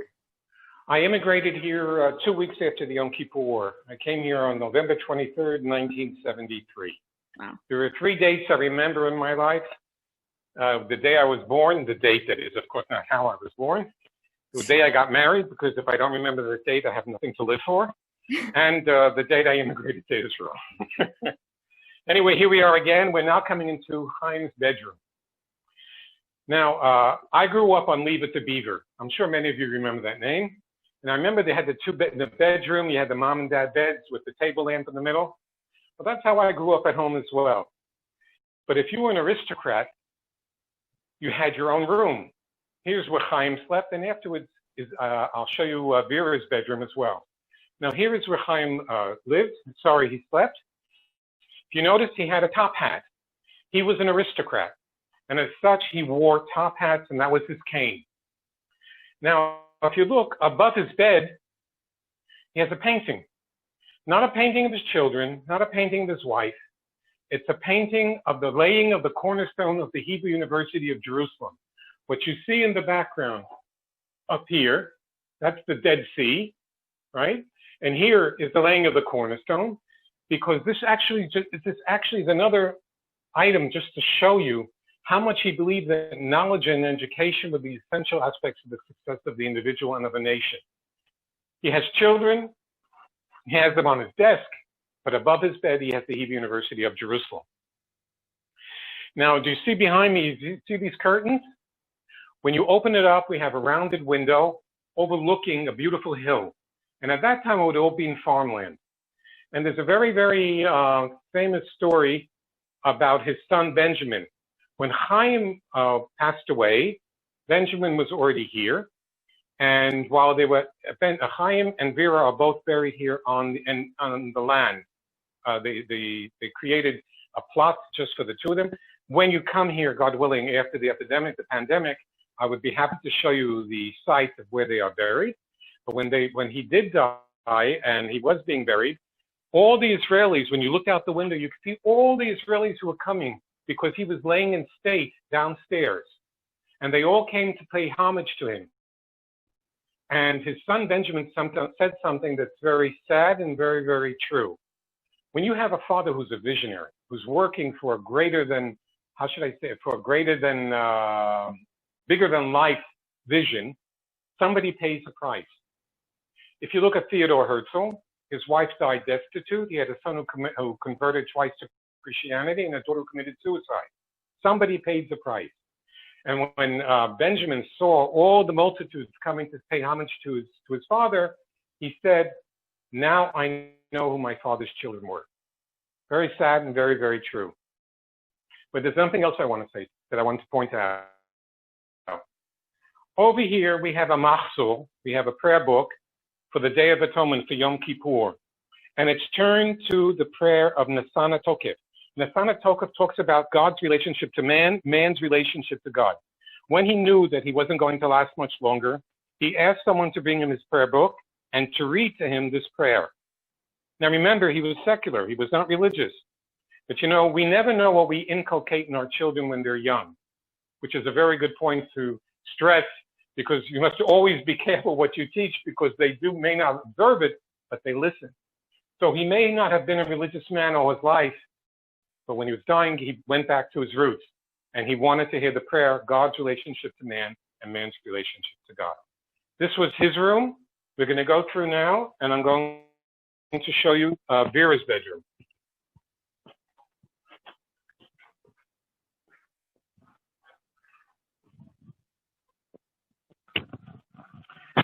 I immigrated here 2 weeks after the Yom Kippur War. I came here on November 23rd, 1973. Wow. There are 3 dates I remember in my life. The day I was born, the date that is, of course, not how I was born. The day I got married, because if I don't remember the date, I have nothing to live for. And the date I immigrated to Israel. Anyway, here we are again. We're now coming into Chaim's bedroom. Now, I grew up on Leave It to Beaver. I'm sure many of you remember that name. And I remember they had the in the bedroom, you had the mom and dad beds with the table lamp in the middle. Well, that's how I grew up at home as well. But if you were an aristocrat, you had your own room. Here's where Chaim slept, and afterwards, I'll show you Vera's bedroom as well. Now, here is where Chaim lived. Sorry, he slept. If you notice, he had a top hat. He was an aristocrat. And as such, he wore top hats, and that was his cane. Now, if you look above his bed, he has a painting. Not a painting of his children, not a painting of his wife. It's a painting of the laying of the cornerstone of the Hebrew University of Jerusalem. What you see in the background up here, that's the Dead Sea, right? And here is the laying of the cornerstone, because this actually is another item just to show you how much he believed that knowledge and education were the essential aspects of the success of the individual and of a nation. He has children, he has them on his desk, but above his bed, he has the Hebrew University of Jerusalem. Now, do you see behind me, do you see these curtains? When you open it up, we have a rounded window overlooking a beautiful hill. And at that time, it would all be in farmland. And there's a very, very famous story about his son, Benjamin. When Chaim passed away, Benjamin was already here. And while they were, Chaim and Vera are both buried here on the land. They created a plot just for the two of them. When you come here, God willing, after the pandemic, I would be happy to show you the site of where they are buried. But when he did die and he was being buried, all the Israelis, when you look out the window, you could see all the Israelis who were coming because he was laying in state downstairs. And they all came to pay homage to him. And his son Benjamin said something that's very sad and very, very true. When you have a father who's a visionary, who's working for a greater than, how should I say it, for a greater than, bigger than life vision, somebody pays a price. If you look at Theodor Herzl, his wife died destitute. He had a son who converted twice to Christianity and a daughter who committed suicide. Somebody paid the price. And when Benjamin saw all the multitudes coming to pay homage to his father, he said, now I know who my father's children were. Very sad and very, very true. But there's something else I want to say that I want to point out. Over here, we have a machzor, we have a prayer book for the Day of Atonement for Yom Kippur. And it's turned to the prayer of Nasana Tokef. Nasana Tokef talks about God's relationship to man, man's relationship to God. When he knew that he wasn't going to last much longer, he asked someone to bring him his prayer book and to read to him this prayer. Now remember, he was secular, he was not religious. But you know, we never know what we inculcate in our children when they're young, which is a very good point to stress, because you must always be careful what you teach, because they may not observe it, but they listen. So he may not have been a religious man all his life, but when he was dying, he went back to his roots, and he wanted to hear the prayer, God's relationship to man and man's relationship to God. This was his room. We're going to go through now, and I'm going to show you Vera's bedroom.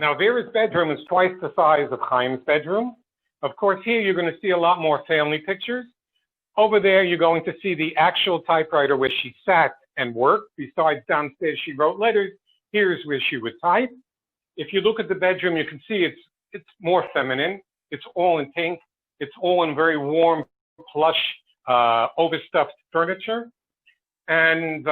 Now, Vera's bedroom is twice the size of Chaim's bedroom. Of course, here you're going to see a lot more family pictures. Over there, you're going to see the actual typewriter where she sat and worked. Besides downstairs, she wrote letters. Here's where she would type. If you look at the bedroom, you can see it's more feminine. It's all in pink. It's all in very warm, plush, overstuffed furniture. And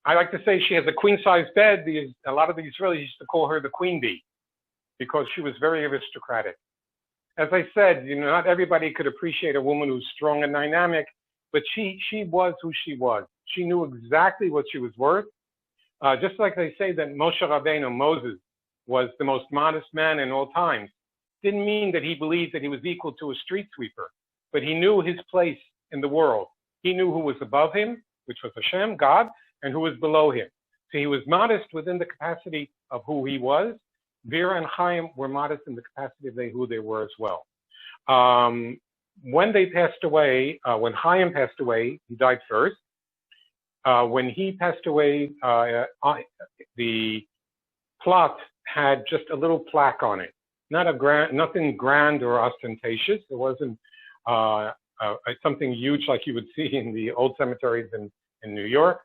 I like to say she has a queen-size bed. A lot of the Israelis used to call her the queen bee because she was very aristocratic. As I said, you know, not everybody could appreciate a woman who's strong and dynamic, but she was who she was. She knew exactly what she was worth. Just like they say that Moshe Rabbeinu, Moses, was the most modest man in all times, didn't mean that he believed that he was equal to a street sweeper, but he knew his place in the world. He knew who was above him, which was Hashem, God, and who was below him. So he was modest within the capacity of who he was. Vera and Chaim were modest in the capacity of who they were as well. When they passed away, when Chaim passed away, he died first. When he passed away, the plot had just a little plaque on it. Nothing grand or ostentatious. It wasn't something huge like you would see in the old cemeteries in New York.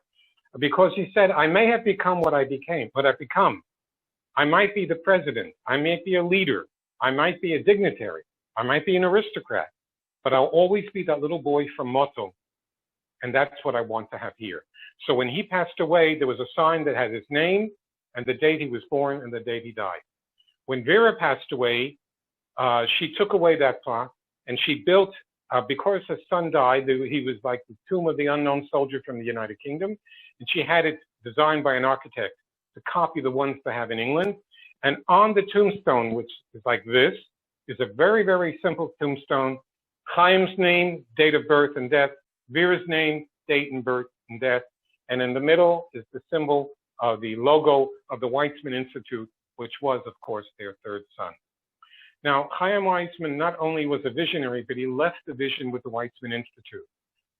Because he said, I may have become what I've become. I might be the president. I might be a leader. I might be a dignitary. I might be an aristocrat. But I'll always be that little boy from Moto. And that's what I want to have here. So when he passed away, there was a sign that had his name and the date he was born and the date he died. When Vera passed away, she took away that plaque and she built, because her son died, he was like the tomb of the unknown soldier from the United Kingdom. And she had it designed by an architect to copy the ones they have in England. And on the tombstone, which is like this, is a very, very simple tombstone. Chaim's name, date of birth and death. Vera's name, date and birth and death. And in the middle is the symbol of the logo of the Weizmann Institute, which was, of course, their third son. Now, Chaim Weizmann not only was a visionary, but he left the vision with the Weizmann Institute.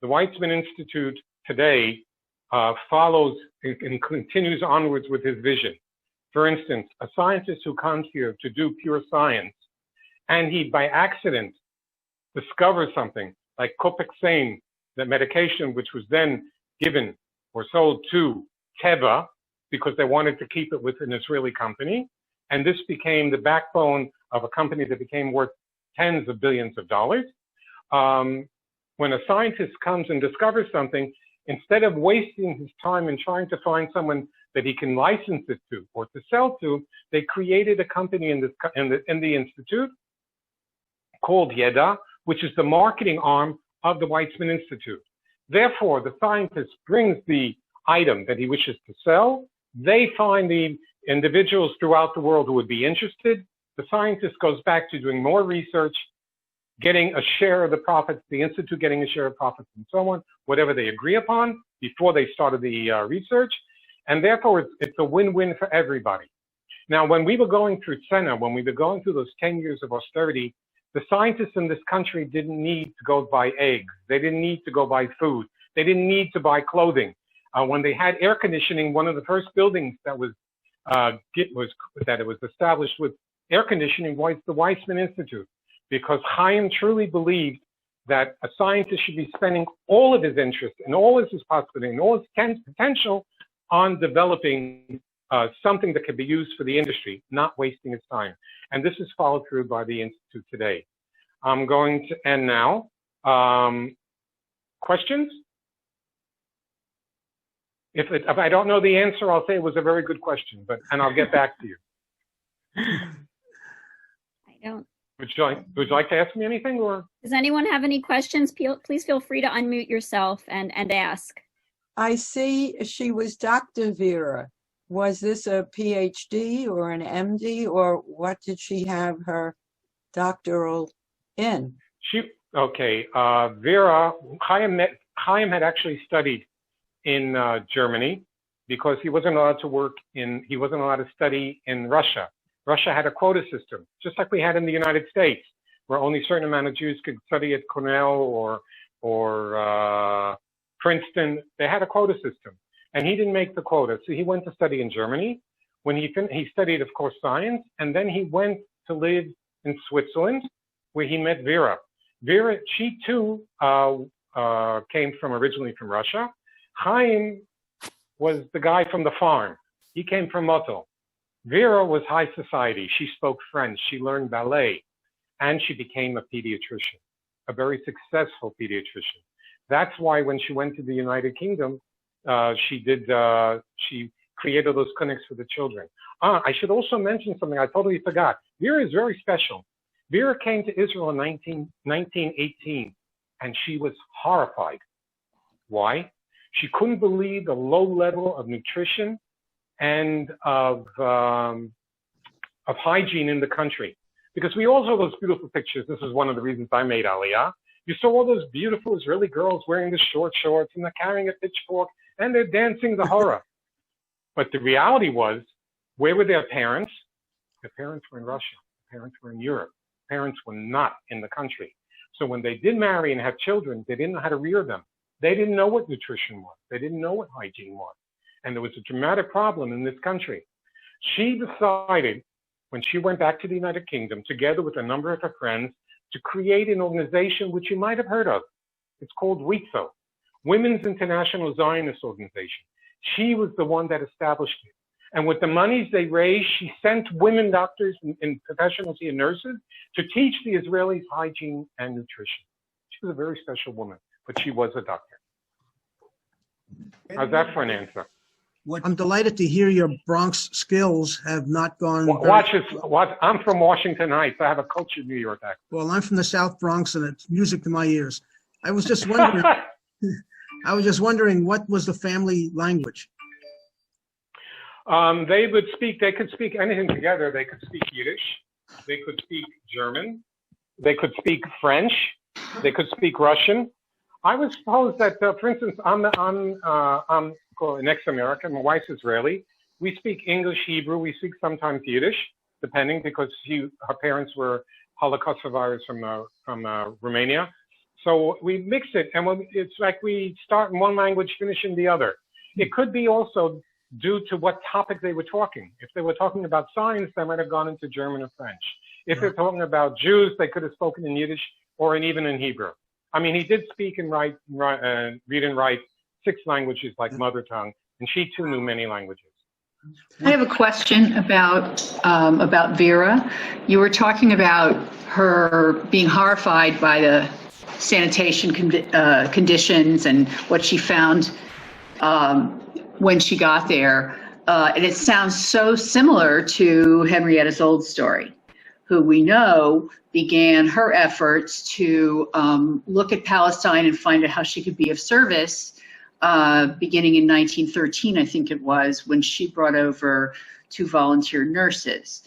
The Weizmann Institute today follows and continues onwards with his vision. For instance, a scientist who comes here to do pure science, and he, by accident, discovers something like Copaxane, that medication which was then given or sold to Teva because they wanted to keep it with an Israeli company. And this became the backbone of a company that became worth tens of billions of dollars. When a scientist comes and discovers something, instead of wasting his time in trying to find someone that he can license it to or to sell to, they created a company in the institute called Yeda, which is the marketing arm of the Weizmann Institute. Therefore, the scientist brings the item that he wishes to sell. They find the individuals throughout the world who would be interested. The scientist goes back to doing more research, getting a share of the profits, the institute getting a share of profits, and so on, whatever they agree upon before they started the research. And therefore, it's a win-win for everybody. Now, when we were going through Senna, when we were going through those 10 years of austerity, the scientists in this country didn't need to go buy eggs. They didn't need to go buy food. They didn't need to buy clothing. When they had air conditioning, one of the first buildings that was established with air conditioning was the Weizmann Institute, because Chaim truly believed that a scientist should be spending all of his interest and all of his possibility and all his potential on developing something that could be used for the industry, not wasting his time. And this is followed through by the Institute today. I'm going to end now. Questions? If I don't know the answer, I'll say it was a very good question, and I'll get back to you. I don't. Would you like to ask me anything, or? Does anyone have any questions? Please feel free to unmute yourself and ask. I see she was Dr. Vera. Was this a PhD or an MD, or what did she have her doctoral in? Vera, Chaim had actually studied in Germany because he wasn't allowed to study in Russia. Russia had a quota system, just like we had in the United States, where only a certain amount of Jews could study at Cornell or Princeton. They had a quota system, and he didn't make the quota, so he went to study in Germany. When he studied, of course, science, and then he went to live in Switzerland, where he met Vera. Vera, she too came originally from Russia. Chaim was the guy from the farm. He came from Motul. Vera was high society. She spoke French. She learned ballet, and she became a pediatrician, a very successful pediatrician. That's why when she went to the United Kingdom, she created those clinics for the children. I should also mention something I totally forgot. Vera is very special. Vera came to Israel in 1918, and she was horrified. Why? She couldn't believe the low level of nutrition and of hygiene in the country. Because we all saw those beautiful pictures. This is one of the reasons I made Aliyah. You saw all those beautiful Israeli girls wearing the short shorts, and they're carrying a pitchfork, and they're dancing the horror. But the reality was, where were their parents? Their parents were in Russia. Their parents were in Europe. Their parents were not in the country. So when they did marry and have children, they didn't know how to rear them. They didn't know what nutrition was. They didn't know what hygiene was. And there was a dramatic problem in this country. She decided, when she went back to the United Kingdom, together with a number of her friends, to create an organization which you might have heard of. It's called WITZO, Women's International Zionist Organization. She was the one that established it. And with the monies they raised, she sent women doctors and professionals and nurses to teach the Israelis hygiene and nutrition. She was a very special woman, but she was a doctor. How's that for an answer? I'm delighted to hear your Bronx skills have not gone. I'm from Washington Heights. I have a cultured New York accent. Well, I'm from the South Bronx, and it's music to my ears. I was just wondering. What was the family language? They could speak anything together. They could speak Yiddish. They could speak German. They could speak French. They could speak Russian. I would suppose that, for instance, I'm an ex-American. My wife's Israeli. We speak English, Hebrew. We speak sometimes Yiddish, depending, because her parents were Holocaust survivors from Romania. So we mix it, and it's like we start in one language, finish in the other. It could be also due to what topic they were talking. If they were talking about science, they might have gone into German or French. If they're talking about Jews, they could have spoken in Yiddish or even in Hebrew. I mean, he did speak and read and write 6 languages like mother tongue, and she too knew many languages. I have a question about Vera. You were talking about her being horrified by the sanitation conditions and what she found when she got there. And it sounds so similar to Henrietta's old story, who we know began her efforts to look at Palestine and find out how she could be of service, beginning in 1913, I think it was, when she brought over 2 volunteer nurses.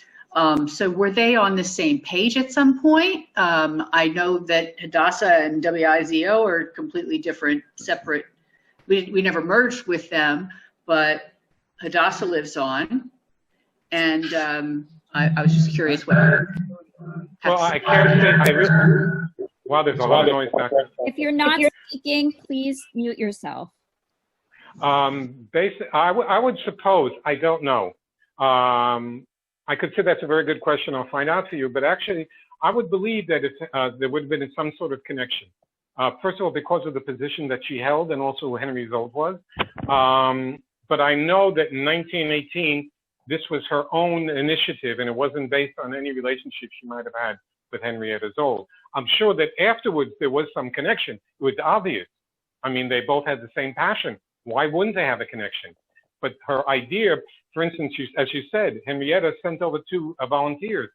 So were they on the same page at some point? I know that Hadassah and WIZO are completely different, separate. We never merged with them, but Hadassah lives on. And I was just curious what. Well, I can't say. Wow, there's a lot of noise back there. If you're not speaking, please mute yourself. Basically, I would suppose, I don't know. I could say that's a very good question. I'll find out for you. But actually, I would believe that there would have been some sort of connection. First of all, because of the position that she held and also who Henry Zold was. But I know that in 1918, this was her own initiative, and it wasn't based on any relationship she might have had with Henrietta Zold. I'm sure that afterwards there was some connection. It was obvious. I mean, they both had the same passion. Why wouldn't they have a connection? But her idea, for instance, as you said, Henrietta sent over 2 volunteers,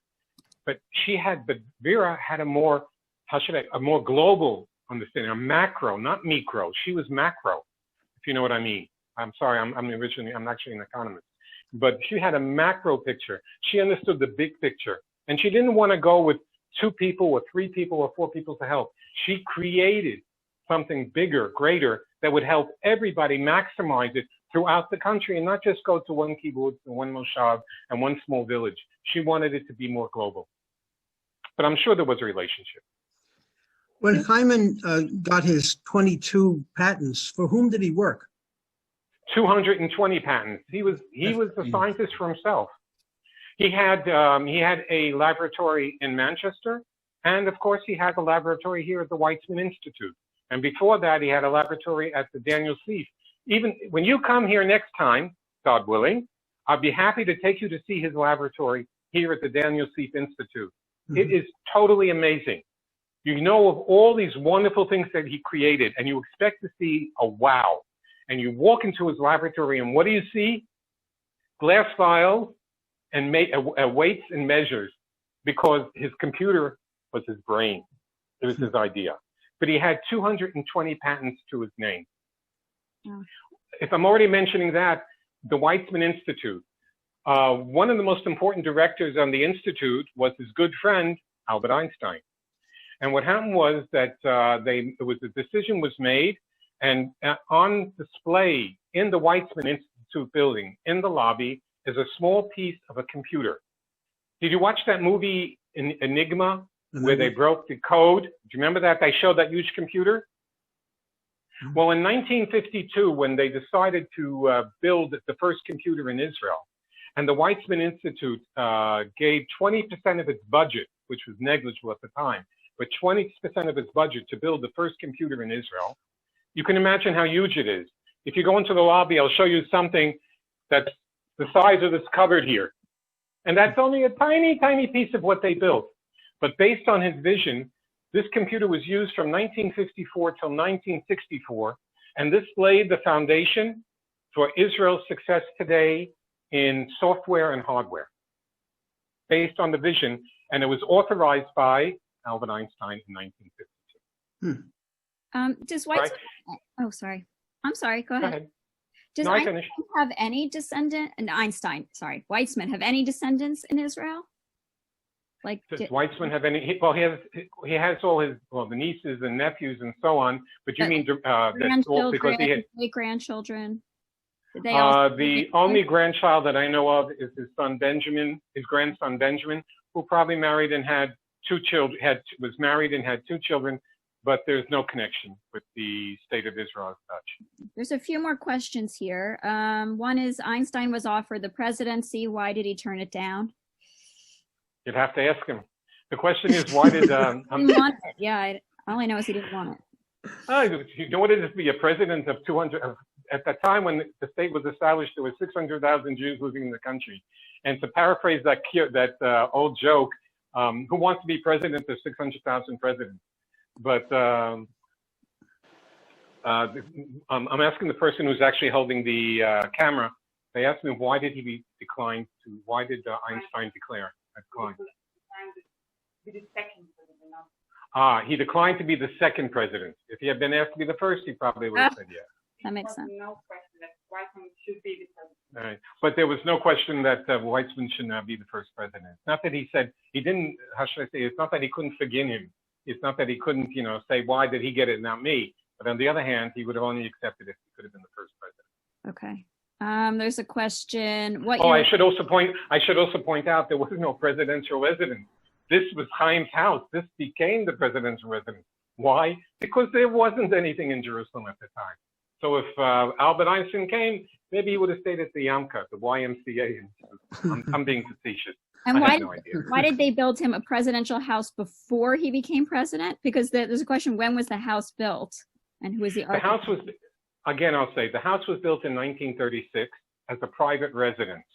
but Vera had a more global understanding, a macro, not micro. She was macro, if you know what I mean. I'm sorry, I'm actually an economist. But she had a macro picture. She understood the big picture. And she didn't want to go with 2 people or 3 people or 4 people to help. She created something bigger, greater, that would help everybody maximize it throughout the country and not just go to one kibbutz and one moshav and one small village. She wanted it to be more global. But I'm sure there was a relationship. When Hyman got his 22 patents, for whom did he work? 220 patents. He was a scientist for himself. He had a laboratory in Manchester, and of course he had a laboratory here at the Weizmann Institute. And before that, he had a laboratory at the Daniel Seif. Even when you come here next time, God willing, I'll be happy to take you to see his laboratory here at the Daniel Seif Institute. Mm-hmm. It is totally amazing. You know of all these wonderful things that he created, and you expect to see a wow. And you walk into his laboratory, and what do you see? Glass vials and weights and measures, because his computer was his brain. It was his idea. But he had 220 patents to his name. Oh. If I'm already mentioning that, the Weizmann Institute, one of the most important directors on the Institute was his good friend, Albert Einstein. And what happened was that a decision was made, and on display in the Weizmann Institute building, in the lobby, is a small piece of a computer. Did you watch that movie, Enigma, where they broke the code? Do you remember that? They showed that huge computer? Well, in 1952, when they decided to build the first computer in Israel, and the Weizmann Institute gave 20% of its budget, which was negligible at the time, but 20% of its budget to build the first computer in Israel, you can imagine how huge it is. If you go into the lobby, I'll show you something that's the size of this cupboard here. And that's only a tiny, tiny piece of what they built. But based on his vision, this computer was used from 1954 till 1964, and this laid the foundation for Israel's success today in software and hardware, based on the vision, and it was authorized by Albert Einstein in 1952. Does Weizmann? Right? Oh, sorry. I'm sorry. Go ahead. Does Einstein have any descendant? And Weizmann have any descendants in Israel? Like, does Weizmann have any? Well, he has all his the nieces and nephews and so on. But you mean that's all because he had great grandchildren? The only grandchild that I know of is his son Benjamin, his grandson Benjamin, who probably married and had 2 children. Was married and had 2 children. But there's no connection with the state of Israel as such. There's a few more questions here. One is, Einstein was offered the presidency. Why did he turn it down? You'd have to ask him. The question is, why did... didn't want it. Yeah, all I know is he didn't want it. You know what it is to be a president of 200... At that time when the state was established, there were 600,000 Jews living in the country. And to paraphrase that old joke, who wants to be president of 600,000 presidents? But I'm asking the person who's actually holding the camera. They asked me why did Einstein decline? He declined to be the second president. If he had been asked to be the first, he probably would have said yes. That makes sense. No question that Weizmann should be the president. All right. But there was no question that Weizmann should not be the first president. It's not that he said, he didn't, how should I say, it's not that he couldn't forgive him. It's not that he couldn't, say, why did he get it, not me? But on the other hand, he would have only accepted if he could have been the first president. Okay. There's a question. I should also point out there was no presidential residence. This was Chaim's house. This became the presidential residence. Why? Because there wasn't anything in Jerusalem at the time. So if Albert Einstein came, maybe he would have stayed at the YAMCA, the YMCA. I'm being facetious. And why did they build him a presidential house before he became president? Because there's a question, when was the house built? And who was the architect? The house was, again, I'll say, the house was built in 1936 as a private residence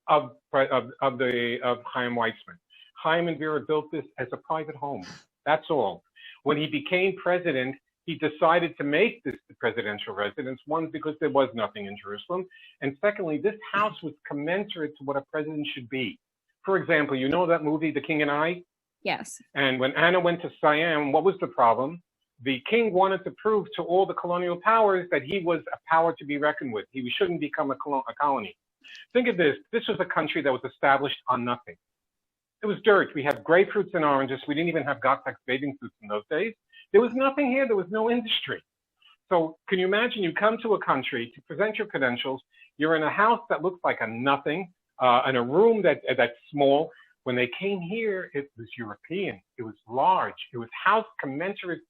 of Chaim Weizmann. Chaim and Vera built this as a private home. That's all. When he became president, he decided to make this the presidential residence, one, because there was nothing in Jerusalem, and secondly, this house was commensurate to what a president should be. For example, you know that movie, The King and I? Yes. And when Anna went to Siam, what was the problem? The king wanted to prove to all the colonial powers that he was a power to be reckoned with. He shouldn't become a colony. Think of this. This was a country that was established on nothing. It was dirt. We had grapefruits and oranges. We didn't even have Gotex bathing suits in those days. There was nothing here. There was no industry. So can you imagine you come to a country to present your credentials. You're in a house that looks like a nothing, in a room that's small. When they came here, it was European. It was large. It was house commensurate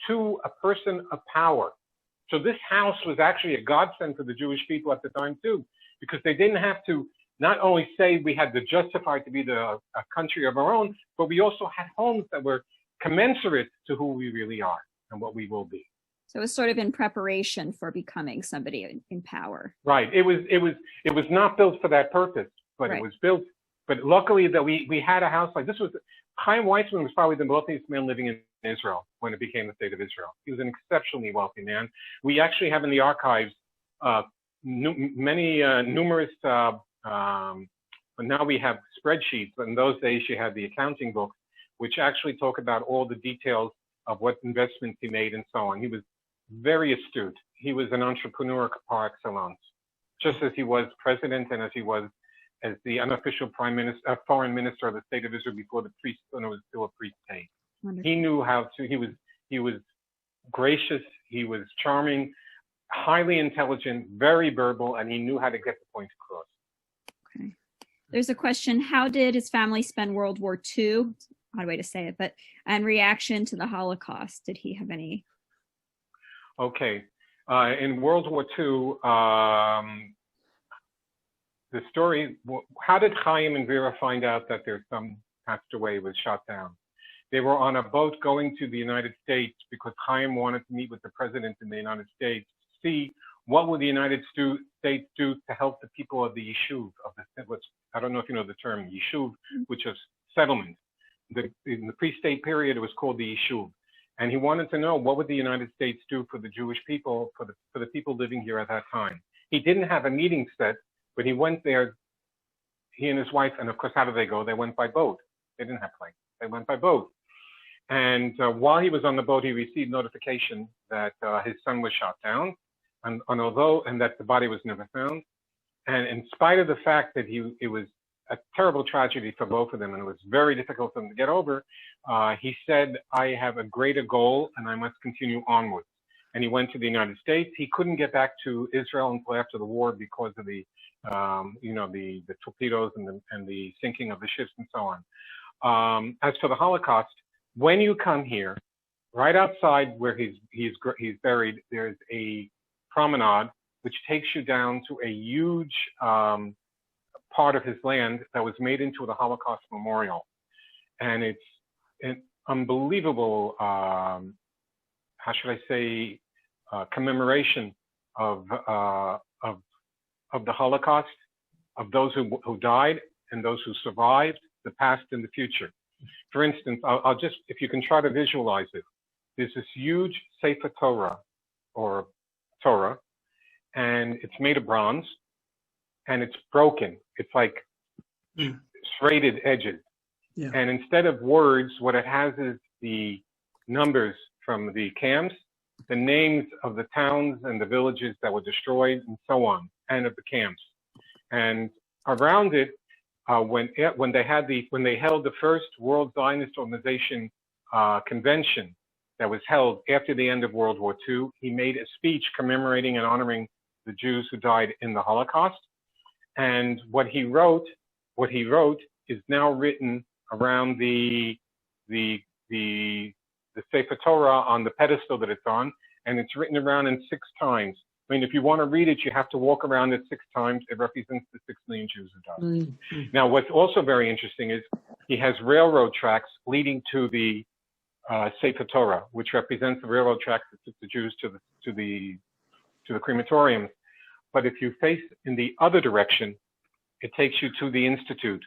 to a person of power. So this house was actually a godsend for the Jewish people at the time too, because they didn't have to not only say we had to justify to be a country of our own, but we also had homes that were commensurate to who we really are and what we will be. So it was sort of in preparation for becoming somebody in power. Right. It was not built for that purpose, but It was built. But luckily that we had a house like this. Chaim Weizmann was probably the wealthiest man living in Israel when it became the state of Israel. He was an exceptionally wealthy man. We actually have in the archives numerous, but now we have spreadsheets. But in those days, you had the accounting books, which actually talk about all the details of what investments he made and so on. He was very astute. He was an entrepreneur par excellence, just as he was president and as he was as the unofficial foreign minister of the state of Israel before the priest, when it was still a priest state. He knew how to, he was gracious, he was charming, highly intelligent, very verbal, and he knew how to get the point across. Okay. There's a question, how did his family spend World War II? Odd way to say it, but in reaction to the Holocaust, did he have any? Okay. In World War II, the story, how did Chaim and Vera find out that their son passed away, was shot down? They were on a boat going to the United States because Chaim wanted to meet with the president in the United States to see what would the United States do to help the people of the Yishuv, I don't know if you know the term Yishuv, which is settlement. In the pre-state period, it was called the Yishuv. And he wanted to know what would the United States do for the Jewish people, for the people living here at that time. He didn't have a meeting set, but he went there, he and his wife, and of course, how did they go? They went by boat. They didn't have planes. They went by boat. And while he was on the boat, he received notification that his son was shot down, and that the body was never found. And in spite of the fact that it was a terrible tragedy for both of them, and it was very difficult for them to get over, he said, I have a greater goal, and I must continue onwards. And he went to the United States. He couldn't get back to Israel until after the war because of the torpedoes and the sinking of the ships and so on. As for the Holocaust, when you come here, right outside where he's buried, there's a promenade which takes you down to a huge part of his land that was made into the Holocaust Memorial, and it's an unbelievable, how should I say, commemoration of the Holocaust, of those who died and those who survived, the past and the future. For instance, I'll just, if you can try to visualize it, there's this huge Sefer Torah, or Torah, and it's made of bronze, and it's broken. It's like serrated edges. Yeah. And instead of words, what it has is the numbers from the camps, the names of the towns and the villages that were destroyed, and so on, and of the camps. And around it, when they held the first World Zionist Organization convention that was held after the end of World War II, he made a speech commemorating and honoring the Jews who died in the Holocaust. And what he wrote is now written around the Sefer Torah on the pedestal that it's on, and it's written around in 6 times. I mean, if you want to read it, you have to walk around it 6 times. It represents the 6 million Jews who died. Mm-hmm. Now, what's also very interesting is he has railroad tracks leading to the Sefer Torah, which represents the railroad tracks that took the Jews to the crematoriums. But if you face in the other direction, it takes you to the Institute.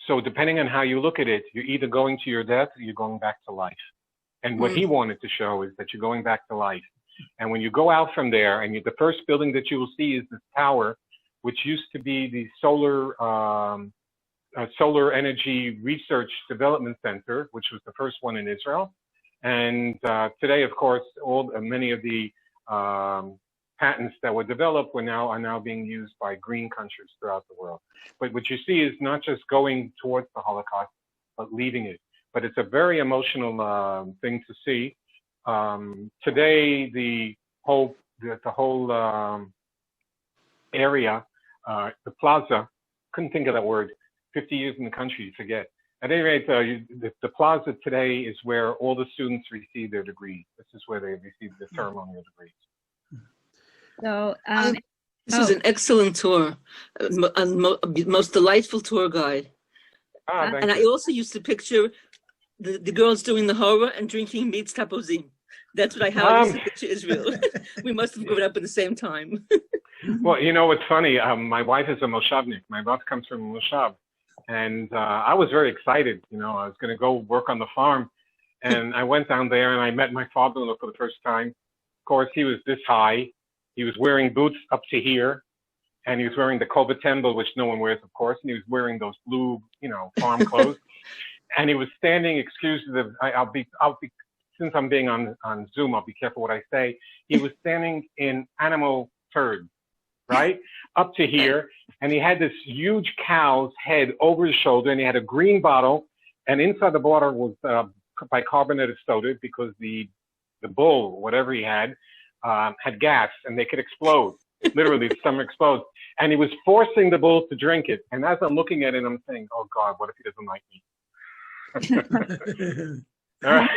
So depending on how you look at it, you're either going to your death or you're going back to life. And what he wanted to show is that you're going back to life. And when you go out from there, and the first building that you will see is this tower, which used to be the solar energy research development center, which was the first one in Israel. And today, of course, many of the patents that were developed are now being used by green countries throughout the world. But what you see is not just going towards the Holocaust, but leaving it. But it's a very emotional thing to see. Today, the whole area, the plaza, couldn't think of that word. 50 years in the country, you forget. At any rate, the plaza today is where all the students receive their degrees. This is where they receive the ceremonial degrees. So, this was an excellent tour, most delightful tour guide. And I also used to picture the girls doing the horror and drinking meats tapozim. That's what I used to picture Israel. We must have grown up at the same time. Well, you know what's funny? My wife is a Moshavnik. My boss comes from Moshav. And I was very excited. You know, I was going to go work on the farm. And I went down there and I met my father-in-law for the first time. Of course, he was this high. He was wearing boots up to here. And he was wearing the Kovatemble, which no one wears, of course. And he was wearing those blue, farm clothes. And he was standing, I'll be, since I'm being on Zoom, I'll be careful what I say. He was standing in animal turds, right? Up to here. And he had this huge cow's head over his shoulder, and he had a green bottle. And inside the bottle was bicarbonated soda, because the bull, whatever he had gas, and they could explode. Literally, the stomach explodes. And he was forcing the bull to drink it. And as I'm looking at it, I'm saying, oh God, what if he doesn't like me? All right.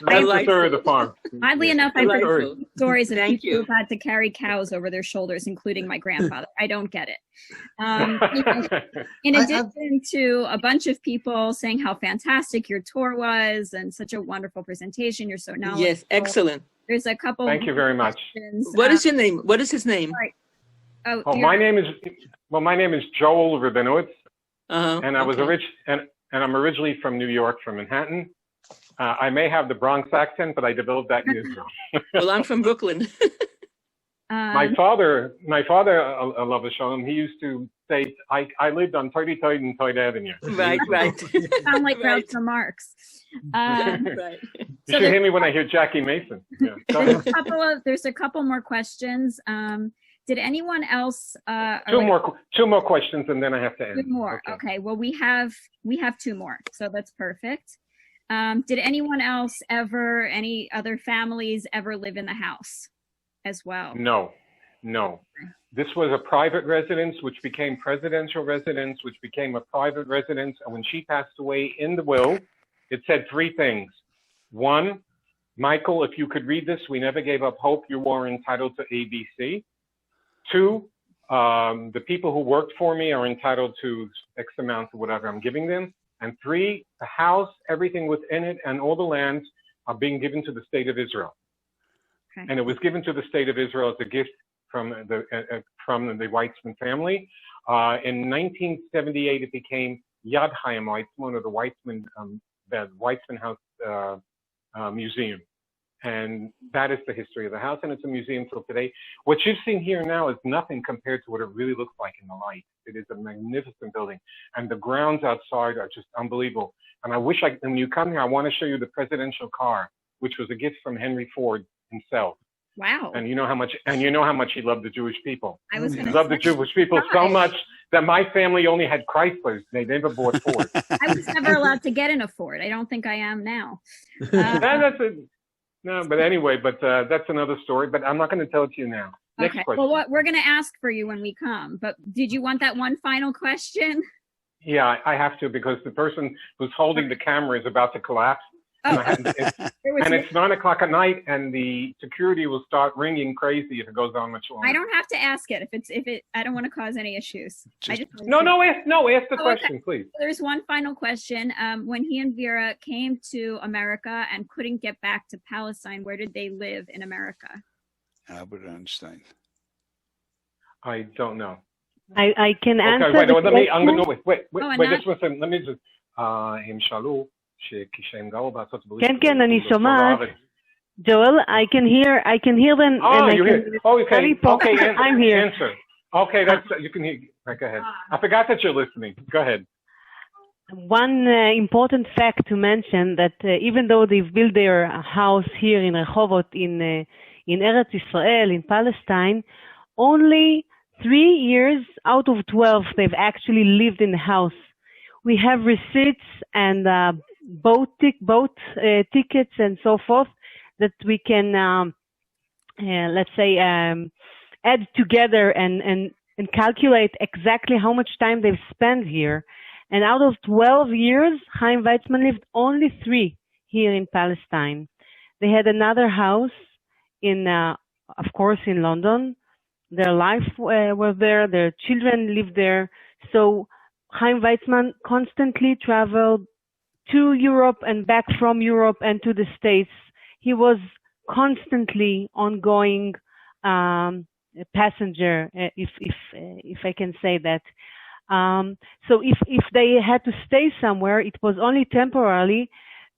That's the story of the farm. Oddly enough, I've heard stories of people who've had to carry cows over their shoulders, including my grandfather. I don't get it. In addition to a bunch of people saying how fantastic your tour was and such a wonderful presentation, you're so knowledgeable. Yes, excellent. There's a couple. Thank you very much. What is your name? What is his name? Oh, my name is Joel Rabinowitz, and I was and I'm originally from New York, from Manhattan. I may have the Bronx accent, but I developed that in Israel. Well, I'm from Brooklyn. My father, Allah Shalom, he used to say, I lived on 33rd and 3rd Avenue. Right. Sound like Groucho Marx. Right. You should hear me when I hear Jackie Mason. Yeah. There's a couple more questions. Did anyone else? Two more questions, and then I have to end. 2 more. Okay. Well, we have 2 more, so that's perfect. Did anyone else any other families ever live in the house as well? No. This was a private residence, which became presidential residence, which became a private residence. And when she passed away, in the will, it said 3 things. 1, Michael, if you could read this, we never gave up hope. You are entitled to ABC. 2, the people who worked for me are entitled to X amount of whatever I'm giving them. And 3, the house, everything within it, and all the lands are being given to the state of Israel. Okay. And it was given to the state of Israel as a gift from the Weizmann family. In 1978, it became Yad Chaim Weizmann, or the Weizmann House Museum. And that is the history of the house, and it's a museum till today. What you've seen here now is nothing compared to what it really looks like in the light. It is a magnificent building, and the grounds outside are just unbelievable. And I wish when you come here, I want to show you the presidential car, which was a gift from Henry Ford himself. Wow. And you know how much he loved the Jewish people. He loved the Jewish people so much that my family only had Chryslers. They never bought Ford. I was never allowed to get in a Ford. I don't think I am now. No, but anyway, that's another story, but I'm not going to tell it to you now. Next question. Well, we're going to ask for you when we come, but did you want that one final question? Yeah, I have to, because the person who's holding the camera is about to collapse. And it's 9 o'clock at night, and the security will start ringing crazy if it goes on much longer. I don't have to ask it I don't want to cause any issues. Ask the question, please. There's one final question. When he and Vera came to America and couldn't get back to Palestine, where did they live in America? Albert Einstein. I don't know. I can answer. Okay, wait, just one second. Let me just, הם שאלו שכשהם גרו בארצות הברית. כן, אני שומעת. Joel, I can hear them. Okay, I'm here. Answer. Okay, you can hear. Right, go ahead. I forgot that you're listening. Go ahead. One important fact to mention that even though they've built their house here in Rehovot in Eretz Israel, in Palestine, only 3 years out of 12 they've actually lived in the house. We have receipts and boat tickets and so forth that we can, let's say, add together and calculate exactly how much time they've spent here. And out of 12 years, Chaim Weizmann lived only 3 here in Palestine. They had another house of course, in London. Their life was there. Their children lived there. So Chaim Weizmann constantly traveled to Europe and back from Europe and to the States. He was constantly ongoing passenger, if I can say that. So if they had to stay somewhere, it was only temporarily,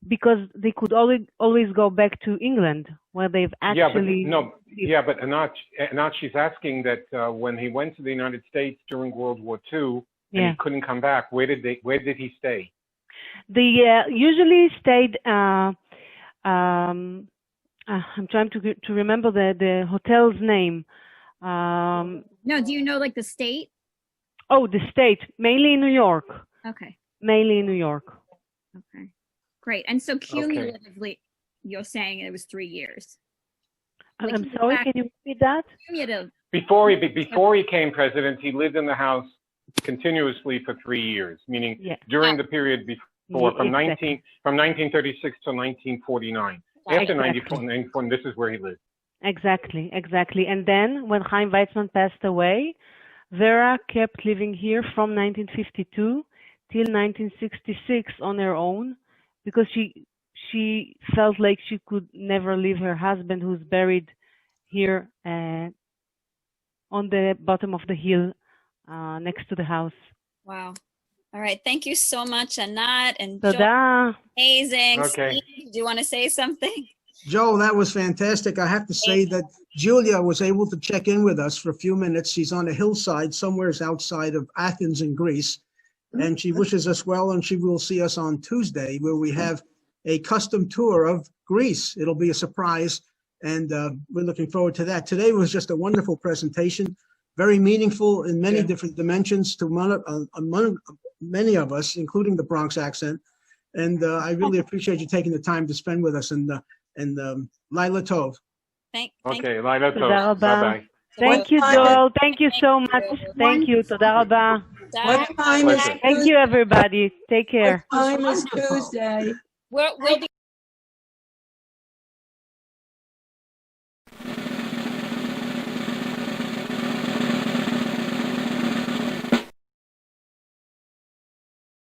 because they could always go back to England, where they've actually... But Anat, she's asking that when he went to the United States during World War II and he couldn't come back, where did he stay? They usually stayed... I'm trying to remember the hotel's name. No, do you know like the state? Oh, the state, mainly in New York. Okay. Mainly in New York. Okay. Great. And so cumulatively, you're saying it was 3 years. Like I'm sorry, can you repeat that? Before he became president, he lived in the house continuously for 3 years, meaning during the period before, from 1936 to 1949. After 1994, this is where he lived. Exactly. And then when Chaim Weizmann passed away, Vera kept living here from 1952 till 1966 on her own, because she felt like she could never leave her husband, who's buried here on the bottom of the hill next to the house. Wow. All right. Thank you so much, Anat and Joe. Amazing. Okay. Steve, do you want to say something? Joe, that was fantastic. I have to say that Julia was able to check in with us for a few minutes. She's on a hillside somewhere outside of Athens in Greece, and she wishes us well, and she will see us on Tuesday, where we have a custom tour of Greece. It'll be a surprise, and we're looking forward to that. Today was just a wonderful presentation, very meaningful in many different dimensions to many of us, including the Bronx accent. And I really appreciate you taking the time to spend with us. And Laila Tov. Thank okay, you. Laila Tov. Bye-bye. Thank you, Joel. Thank you so much. Thank you. Toda rabba. What time is Thank you, everybody. Take care. What time is Tuesday? We'll be